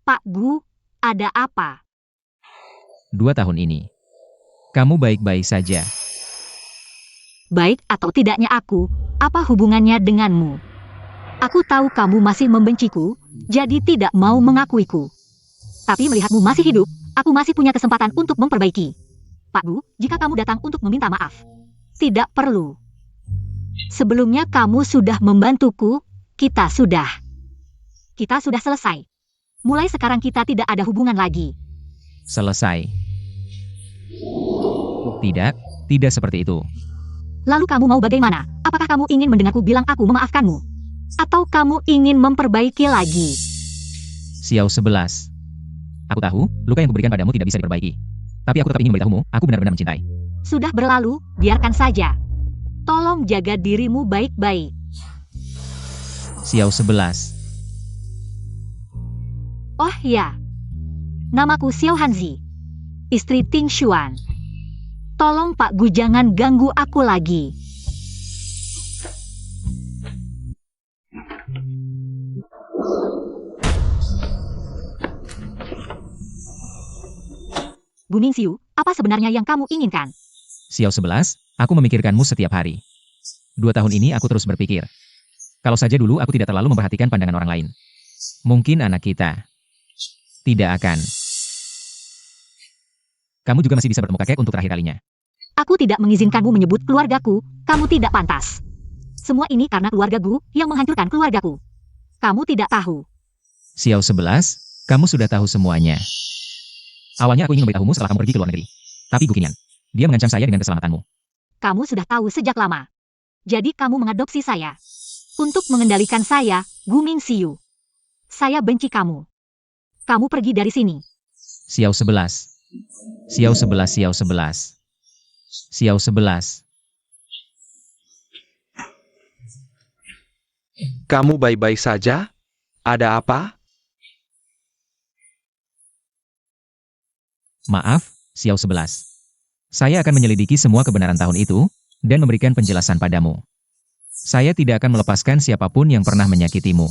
Pak Gu, ada apa? 2 tahun ini. Kamu baik-baik saja. Baik atau tidaknya aku, apa hubungannya denganmu? Aku tahu kamu masih membenciku, jadi tidak mau mengakuiku. Tapi melihatmu masih hidup, aku masih punya kesempatan untuk memperbaiki. Pak Gu, jika kamu datang untuk meminta maaf, tidak perlu. Sebelumnya kamu sudah membantuku, kita sudah selesai. Mulai sekarang kita tidak ada hubungan lagi. Selesai. Tidak, tidak seperti itu. Lalu kamu mau bagaimana? Apakah kamu ingin mendengarku bilang aku memaafkanmu? Atau kamu ingin memperbaiki lagi? Xiao 11. Aku tahu, luka yang kuberikan padamu tidak bisa diperbaiki. Tapi aku tetap ingin memberitahumu, aku benar-benar mencintai. Sudah berlalu, biarkan saja. Tolong jaga dirimu baik-baik. Xiao 11. Oh ya, namaku Xiao Hanzi, istri Ting Xuan. Tolong Pak Gu jangan ganggu aku lagi. Gu Mingxiu, apa sebenarnya yang kamu inginkan? Xiao 11, aku memikirkanmu setiap hari. 2 tahun ini aku terus berpikir. Kalau saja dulu aku tidak terlalu memperhatikan pandangan orang lain. Mungkin anak kita tidak akan. Kamu juga masih bisa bertemu kakek untuk terakhir kalinya. Aku tidak mengizinkanmu menyebut keluargaku, kamu tidak pantas. Semua ini karena keluarga Gu yang menghancurkan keluargaku. Kamu tidak tahu. Xiao 11, kamu sudah tahu semuanya. Awalnya aku ingin memberitahumu setelah kamu pergi ke luar negeri. Tapi Gu Qingyan, dia mengancam saya dengan keselamatanmu. Kamu sudah tahu sejak lama. Jadi kamu mengadopsi saya. Untuk mengendalikan saya, Gu Mingxiu. Saya benci kamu. Kamu pergi dari sini. Xiao 11. Xiao 11, Xiao 11. Xiao 11. Kamu baik-baik saja? Ada apa? Maaf, Xiao 11. Saya akan menyelidiki semua kebenaran tahun itu, dan memberikan penjelasan padamu. Saya tidak akan melepaskan siapapun yang pernah menyakitimu.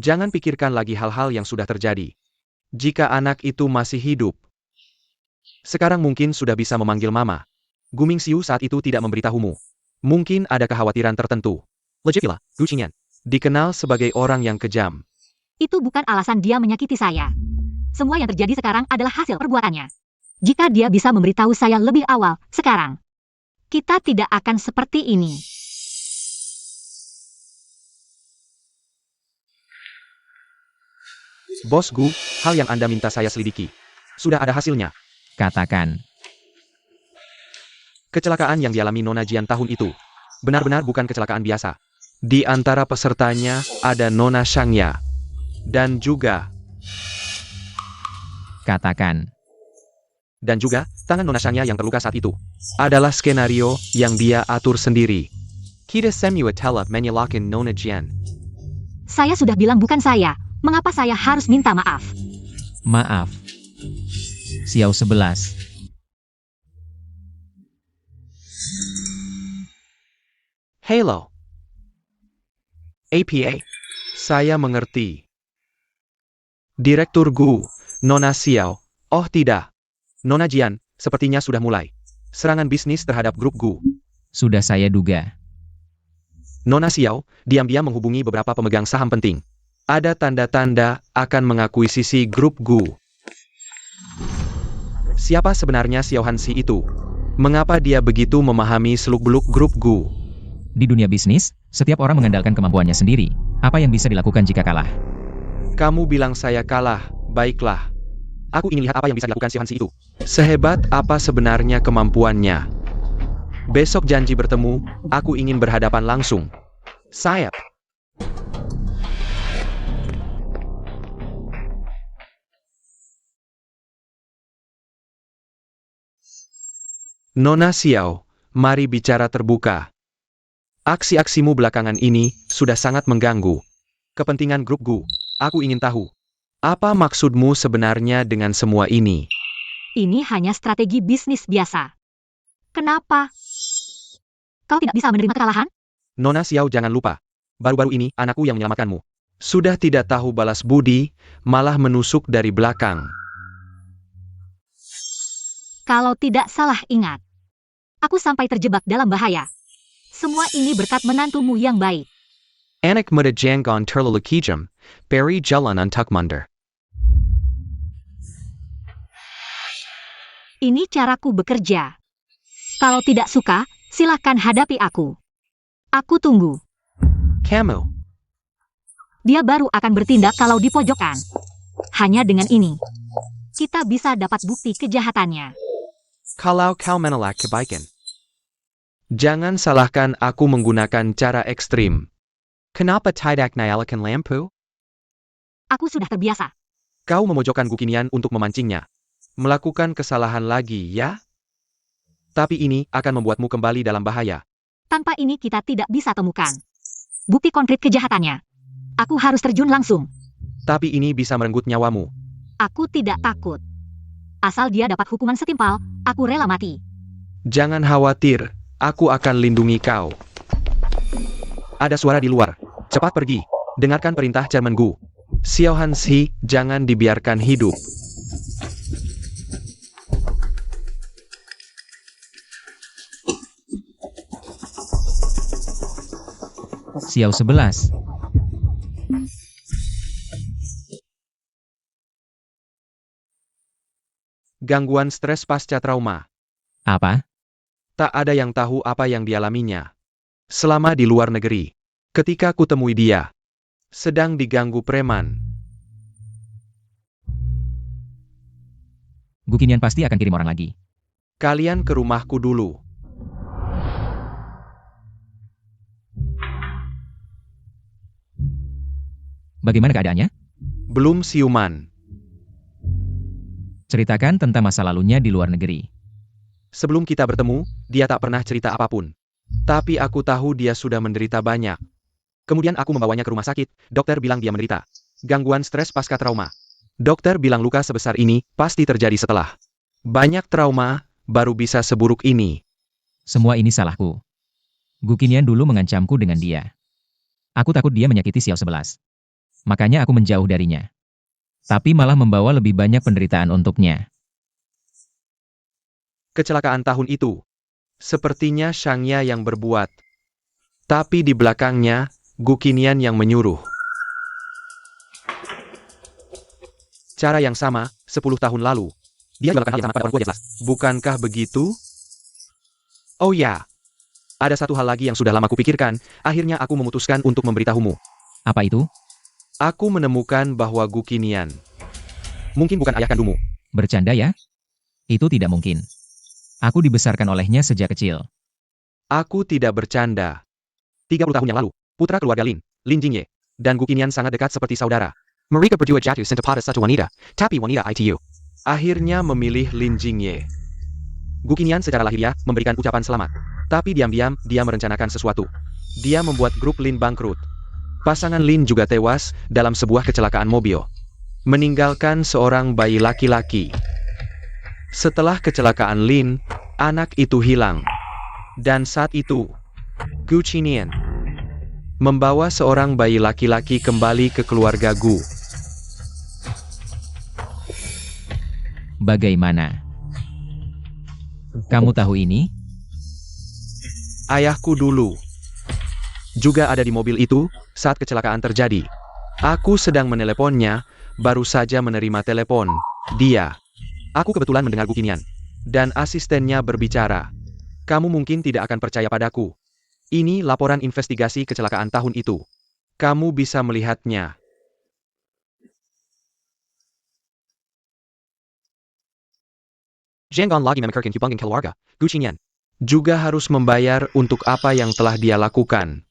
Jangan pikirkan lagi hal-hal yang sudah terjadi. Jika anak itu masih hidup, sekarang mungkin sudah bisa memanggil mama. Gu Mingxiu saat itu tidak memberitahumu. Mungkin ada kekhawatiran tertentu. Logiklah, Gu Qingyan. Dikenal sebagai orang yang kejam. Itu bukan alasan dia menyakiti saya. Semua yang terjadi sekarang adalah hasil perbuatannya. Jika dia bisa memberitahu saya lebih awal, sekarang, kita tidak akan seperti ini. Bos Gu, hal yang Anda minta saya selidiki. Sudah ada hasilnya. Katakan. Kecelakaan yang dialami Nona Jian tahun itu benar-benar bukan kecelakaan biasa. Di antara pesertanya ada Nona Shangya. Dan juga tangan Nona Shangya yang terluka saat itu adalah skenario yang dia atur sendiri. Kita semua telah menyalahkan Nona Jian. Saya sudah bilang bukan saya. Mengapa saya harus minta maaf? Maaf. Xiao 11. Hello. APA. Saya mengerti. Direktur Gu, Nona Xiao. Oh tidak. Nona Jian, sepertinya sudah mulai. Serangan bisnis terhadap grup Gu. Sudah saya duga. Nona Xiao, diam-diam menghubungi beberapa pemegang saham penting. Ada tanda-tanda akan mengakuisisi grup Gu. Siapa sebenarnya Xiao Hanxi itu? Mengapa dia begitu memahami seluk-beluk grup Gu? Di dunia bisnis, setiap orang mengandalkan kemampuannya sendiri. Apa yang bisa dilakukan jika kalah? Kamu bilang saya kalah, baiklah. Aku ingin lihat apa yang bisa dilakukan Xiao Hanxi itu. Sehebat apa sebenarnya kemampuannya? Besok janji bertemu, aku ingin berhadapan langsung. Sayap. Nona Xiao, mari bicara terbuka. Aksi-aksimu belakangan ini sudah sangat mengganggu kepentingan grup Gu. Aku ingin tahu, apa maksudmu sebenarnya dengan semua ini? Ini hanya strategi bisnis biasa. Kenapa? Kau tidak bisa menerima kekalahan? Nona Xiao, jangan lupa. Baru-baru ini, anakku yang menyelamatkanmu. Sudah tidak tahu balas budi, malah menusuk dari belakang. Kalau tidak salah ingat, aku sampai terjebak dalam bahaya. Semua ini berkat menantumu yang baik. Anak muda jangan terlalu kejam, beri jalan untuk mundur. Ini caraku bekerja. Kalau tidak suka, silakan hadapi aku. Aku tunggu. Kamu. Dia baru akan bertindak kalau dipojokkan. Hanya dengan ini, kita bisa dapat bukti kejahatannya. Kalau kau menolak kebaikan. Jangan salahkan aku menggunakan cara ekstrim. Kenapa tidak nyalakan lampu? Aku sudah terbiasa. Kau memojokkan Gu Qingyan untuk memancingnya. Melakukan kesalahan lagi, ya? Tapi ini akan membuatmu kembali dalam bahaya. Tanpa ini kita tidak bisa temukan bukti konkret kejahatannya. Aku harus terjun langsung. Tapi ini bisa merenggut nyawamu. Aku tidak takut. Asal dia dapat hukuman setimpal, aku rela mati. Jangan khawatir, aku akan lindungi kau. Ada suara di luar. Cepat pergi. Dengarkan perintah Chairman Gu. Xiao Hanxi, jangan dibiarkan hidup. Xiao 11. Gangguan stres pasca trauma. Apa? Tak ada yang tahu apa yang dialaminya. Selama di luar negeri. Ketika kutemui dia. Sedang diganggu preman. Gu Qingyan pasti akan kirim orang lagi. Kalian ke rumahku dulu. Bagaimana keadaannya? Belum siuman. Ceritakan tentang masa lalunya di luar negeri. Sebelum kita bertemu, dia tak pernah cerita apapun. Tapi aku tahu dia sudah menderita banyak. Kemudian aku membawanya ke rumah sakit, dokter bilang dia menderita gangguan stres pasca trauma. Dokter bilang luka sebesar ini pasti terjadi setelah banyak trauma, baru bisa seburuk ini. Semua ini salahku. Gu Qingyan dulu mengancamku dengan dia. Aku takut dia menyakiti Xiao 11. Makanya aku menjauh darinya. Tapi malah membawa lebih banyak penderitaan untuknya. Kecelakaan tahun itu Sepertinya Shangya yang berbuat. Tapi di belakangnya, Gu Qinian yang menyuruh. Cara yang sama, 10 tahun lalu. Dia juga melakukan hal yang sama pada orang tua jelas. Bukankah begitu? Oh ya. Ada satu hal lagi yang sudah lama kupikirkan, akhirnya aku memutuskan untuk memberitahumu. Apa itu? Aku menemukan bahwa Gu Qinian mungkin bukan ayah kandungmu. Bercanda ya? Itu tidak mungkin. Aku dibesarkan olehnya sejak kecil. Aku tidak bercanda. 30 tahun yang lalu, putra keluarga Lin, Lin Jingye, dan Gu Qinian sangat dekat seperti saudara. Mereka berdua jatuh cinta pada satu wanita, tapi wanita itu akhirnya memilih Lin Jingye. Gu Qinian secara lahiriah memberikan ucapan selamat, tapi diam-diam dia merencanakan sesuatu. Dia membuat grup Lin bangkrut. Pasangan Lin juga tewas dalam sebuah kecelakaan mobil, meninggalkan seorang bayi laki-laki. Setelah kecelakaan Lin, anak itu hilang. Dan saat itu, Gu Qinian membawa seorang bayi laki-laki kembali ke keluarga Gu. Bagaimana? Kamu tahu ini? Ayahku dulu juga ada di mobil itu saat kecelakaan terjadi. Aku sedang meneleponnya, baru saja menerima telepon. Dia. Aku kebetulan mendengar Gu Qinian dan asistennya berbicara. Kamu mungkin tidak akan percaya padaku. Ini laporan investigasi kecelakaan tahun itu. Kamu bisa melihatnya. Jangan lagi memikirkan hubungan keluarga, Gu Qinian juga harus membayar untuk apa yang telah dia lakukan.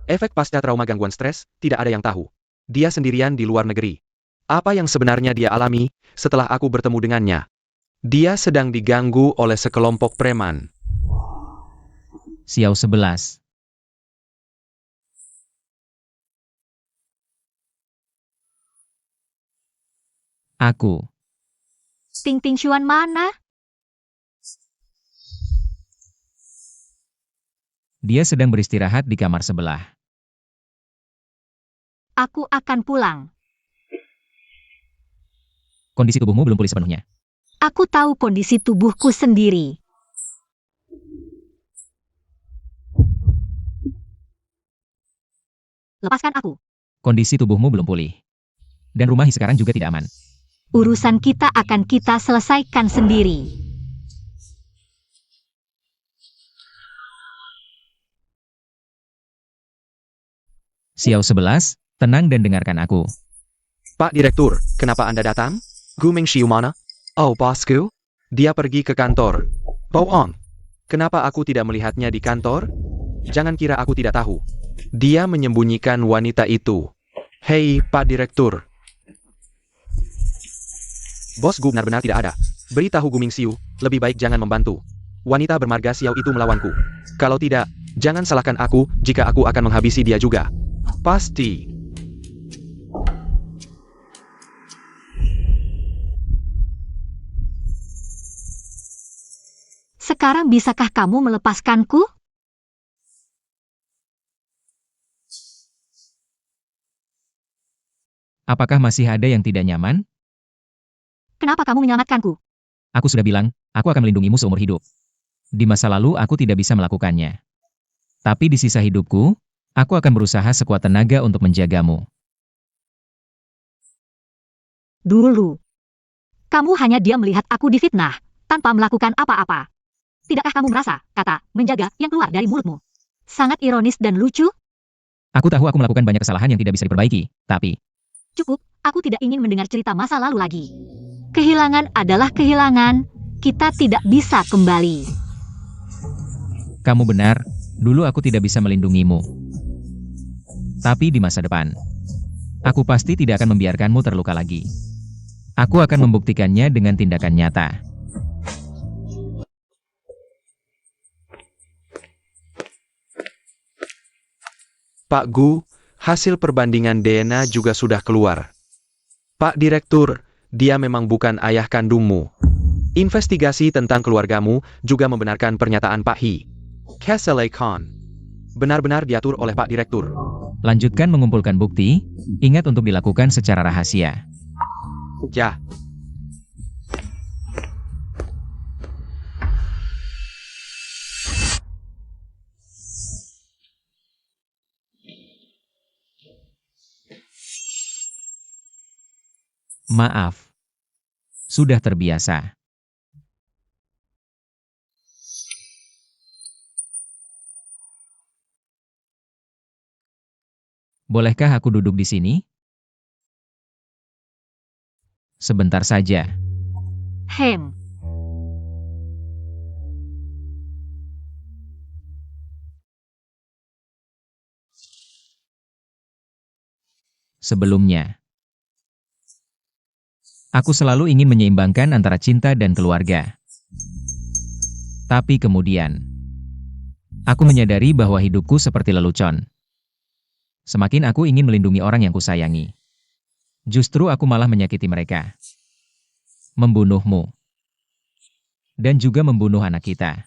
Efek pasca trauma gangguan stres, tidak ada yang tahu. Dia sendirian di luar negeri. Apa yang sebenarnya dia alami setelah aku bertemu dengannya? Dia sedang diganggu oleh sekelompok preman. Xiao 11. Aku. Ting Ting Xuan mana? Dia sedang beristirahat di kamar sebelah. Aku akan pulang. Kondisi tubuhmu belum pulih sepenuhnya. Aku tahu kondisi tubuhku sendiri. Lepaskan aku. Kondisi tubuhmu belum pulih. Dan rumah sekarang juga tidak aman. Urusan kita akan kita selesaikan sendiri. Xiao 11, tenang dan dengarkan aku. Pak Direktur, kenapa Anda datang? Gu Mingxiu mana? Oh, bosku. Dia pergi ke kantor. Bohong. Kenapa aku tidak melihatnya di kantor? Jangan kira aku tidak tahu. Dia menyembunyikan wanita itu. Hei, Pak Direktur. Bos Gu benar-benar tidak ada. Beritahu Gu Mingxiu, lebih baik jangan membantu. Wanita bermarga Xiao itu melawanku. Kalau tidak, jangan salahkan aku jika aku akan menghabisi dia juga. Pasti. Sekarang bisakah kamu melepaskanku? Apakah masih ada yang tidak nyaman? Kenapa kamu menyelamatkanku? Aku sudah bilang, aku akan melindungimu seumur hidup. Di masa lalu aku tidak bisa melakukannya. Tapi di sisa hidupku, aku akan berusaha sekuat tenaga untuk menjagamu. Dulu. Kamu hanya diam melihat aku difitnah, tanpa melakukan apa-apa. Tidakkah kamu merasa, kata, menjaga, yang keluar dari mulutmu? Sangat ironis dan lucu? Aku tahu aku melakukan banyak kesalahan yang tidak bisa diperbaiki, tapi... Cukup, aku tidak ingin mendengar cerita masa lalu lagi. Kehilangan adalah kehilangan, kita tidak bisa kembali. Kamu benar, dulu aku tidak bisa melindungimu. Tapi di masa depan, aku pasti tidak akan membiarkanmu terluka lagi. Aku akan membuktikannya dengan tindakan nyata. Pak Gu, hasil perbandingan DNA juga sudah keluar. Pak Direktur, dia memang bukan ayah kandungmu. Investigasi tentang keluargamu juga membenarkan pernyataan Pak He. Kesele Khan. benar-benar diatur oleh Pak Direktur. Lanjutkan mengumpulkan bukti, ingat untuk dilakukan secara rahasia. Ya. Maaf. Sudah terbiasa. Bolehkah aku duduk di sini? Sebentar saja. Hem, Sebelumnya, aku selalu ingin menyeimbangkan antara cinta dan keluarga. Tapi kemudian, aku menyadari bahwa hidupku seperti lelucon. Semakin aku ingin melindungi orang yang kusayangi, justru aku malah menyakiti mereka. Membunuhmu. Dan juga membunuh anak kita.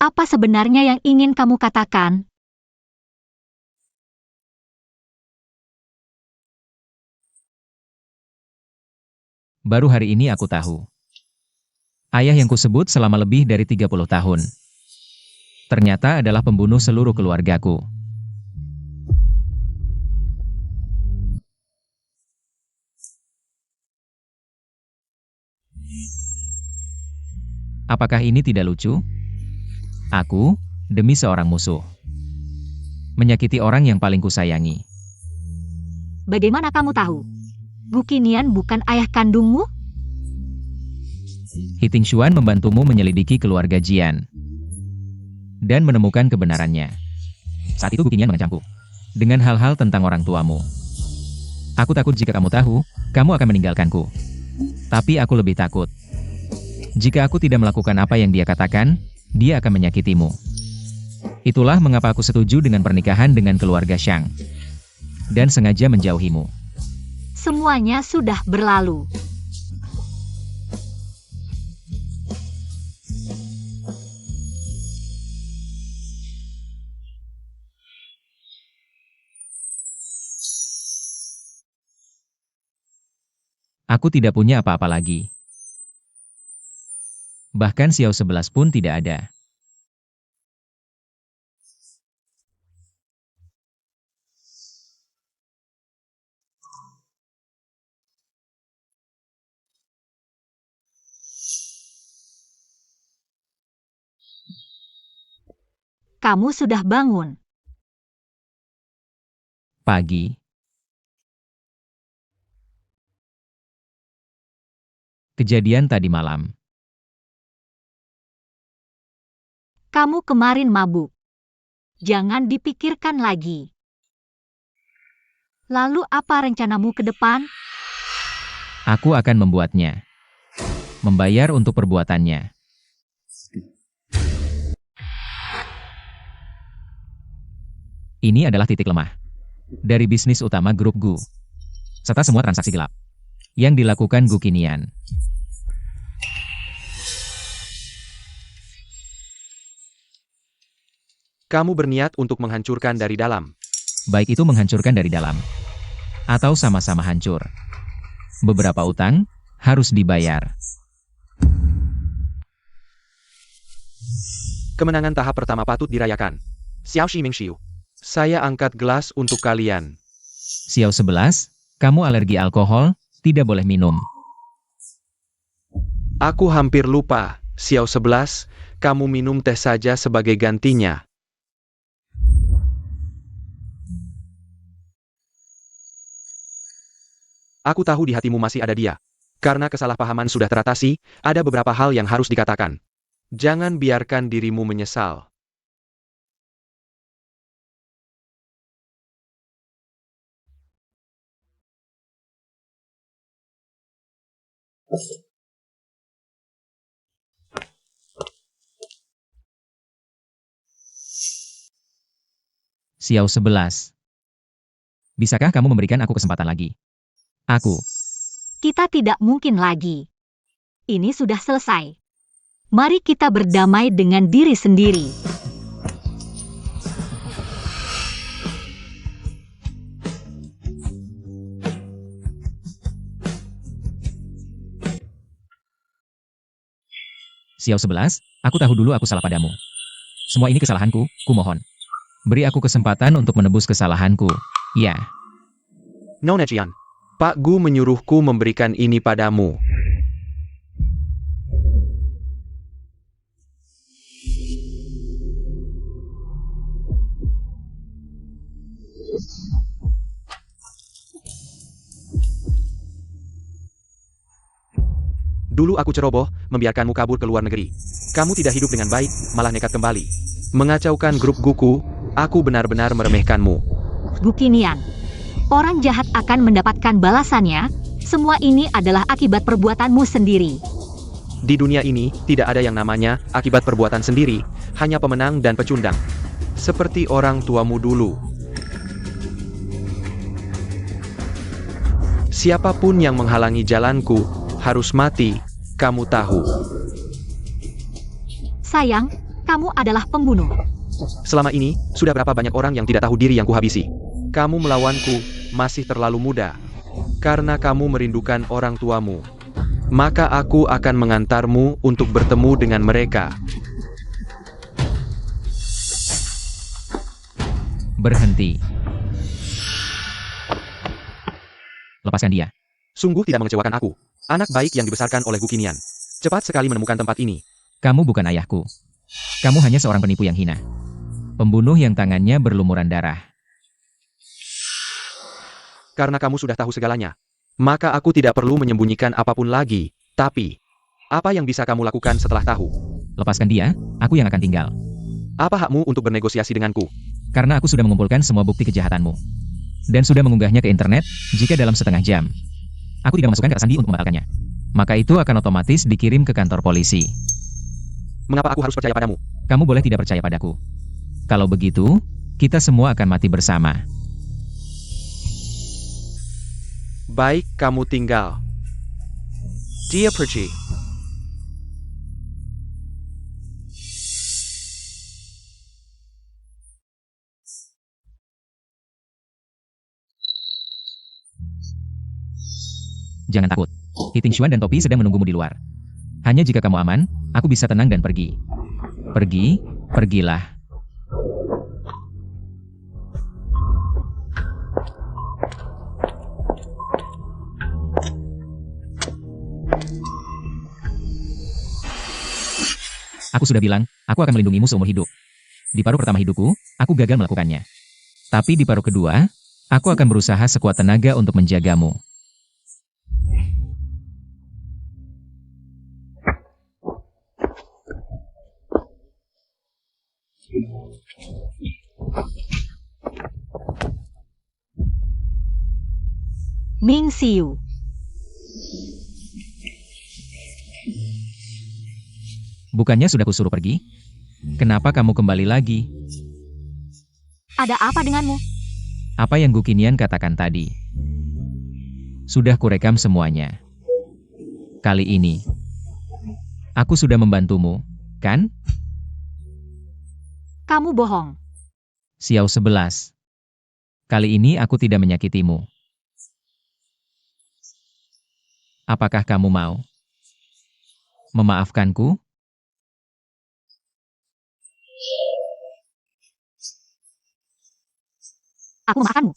apa sebenarnya yang ingin kamu katakan? Baru hari ini aku tahu. Ayah yang kusebut selama lebih dari 30 tahun. Ternyata adalah pembunuh seluruh keluargaku. Apakah ini tidak lucu? Aku, demi seorang musuh, menyakiti orang yang paling kusayangi. Bagaimana kamu tahu? Gukinian bukan ayah kandungmu? Hiting Xuan membantumu menyelidiki keluarga Jian. Dan menemukan kebenarannya. Saat itu Gukinian mengancamku. Dengan hal-hal tentang orang tuamu. Aku takut jika kamu tahu, kamu akan meninggalkanku. Tapi aku lebih takut. Jika aku tidak melakukan apa yang dia katakan, dia akan menyakitimu. Itulah mengapa aku setuju dengan pernikahan dengan keluarga Shang. Dan sengaja menjauhimu. Semuanya sudah berlalu. Aku tidak punya apa-apa lagi. Bahkan Xiao 11 pun tidak ada. Kamu sudah bangun. Pagi. Kejadian tadi malam. Kamu kemarin mabuk. Jangan dipikirkan lagi. Lalu apa rencanamu ke depan? Aku akan membuatnya. Membayar untuk perbuatannya. Ini adalah titik lemah dari bisnis utama grup Gu, serta semua transaksi gelap yang dilakukan Gukinian. Kamu berniat untuk menghancurkan dari dalam. Baik itu menghancurkan dari dalam, atau sama-sama hancur. Beberapa utang harus dibayar. Kemenangan tahap pertama patut dirayakan. Xiao Shi Ming Xiu. Saya angkat gelas untuk kalian. Xiao 11, kamu alergi alkohol, tidak boleh minum. Aku hampir lupa. Xiao 11, kamu minum teh saja sebagai gantinya. Aku tahu di hatimu masih ada dia. Karena kesalahpahaman sudah teratasi, ada beberapa hal yang harus dikatakan. Jangan biarkan dirimu menyesal. Xiao 11. Bisakah kamu memberikan aku kesempatan lagi? Aku. Kita tidak mungkin lagi. Ini sudah selesai. Mari kita berdamai dengan diri sendiri. Xiao 11, aku tahu dulu aku salah padamu. Semua ini kesalahanku, kumohon. Beri aku kesempatan untuk menebus kesalahanku. Ya, Nona Jian, Pak Gu menyuruhku memberikan ini padamu. Dulu aku ceroboh, membiarkanmu kabur ke luar negeri. Kamu tidak hidup dengan baik, malah nekat kembali. Mengacaukan grup Guku, aku benar-benar meremehkanmu. Gukinian. Orang jahat akan mendapatkan balasannya. Semua ini adalah akibat perbuatanmu sendiri. Di dunia ini, tidak ada yang namanya akibat perbuatan sendiri, hanya pemenang dan pecundang. Seperti orang tuamu dulu. Siapapun yang menghalangi jalanku, harus mati, kamu tahu. Sayang, kamu adalah pembunuh. Selama ini, sudah berapa banyak orang yang tidak tahu diri yang kuhabisi. Kamu melawanku, masih terlalu muda. Karena kamu merindukan orang tuamu. Maka aku akan mengantarmu untuk bertemu dengan mereka. berhenti. Lepaskan dia. Sungguh tidak mengecewakan aku. Anak baik yang dibesarkan oleh Gukinian. Cepat sekali menemukan tempat ini. Kamu bukan ayahku. Kamu hanya seorang penipu yang hina. Pembunuh yang tangannya berlumuran darah. Karena kamu sudah tahu segalanya. Maka aku tidak perlu menyembunyikan apapun lagi. Tapi, apa yang bisa kamu lakukan setelah tahu? Lepaskan dia, aku yang akan tinggal. Apa hakmu untuk bernegosiasi denganku? Karena aku sudah mengumpulkan semua bukti kejahatanmu. Dan sudah mengunggahnya ke internet, jika dalam setengah jam. Aku tidak memasukkan kata sandi untuk membatalkannya. Maka itu akan otomatis dikirim ke kantor polisi. Mengapa aku harus percaya padamu? Kamu boleh tidak percaya padaku. Kalau begitu, kita semua akan mati bersama. Baik, kamu tinggal. Dia pergi. Jangan takut. Hiting Xuan dan Topi sedang menunggumu di luar. Hanya jika kamu aman, aku bisa tenang dan pergi. Pergi, pergilah. Aku sudah bilang, aku akan melindungimu seumur hidup. Di paruh pertama hidupku, aku gagal melakukannya. Tapi di paruh kedua, aku akan berusaha sekuat tenaga untuk menjagamu. Ming Xiu. Bukannya sudah kusuruh pergi? Kenapa kamu kembali lagi? Ada apa denganmu? Apa yang Gukinian katakan tadi? Sudah kurekam semuanya. Kali ini, aku sudah membantumu, kan? Kamu bohong. Xiao 11. Kali ini aku tidak menyakitimu. Apakah kamu mau memaafkanku? Aku memaafkanmu.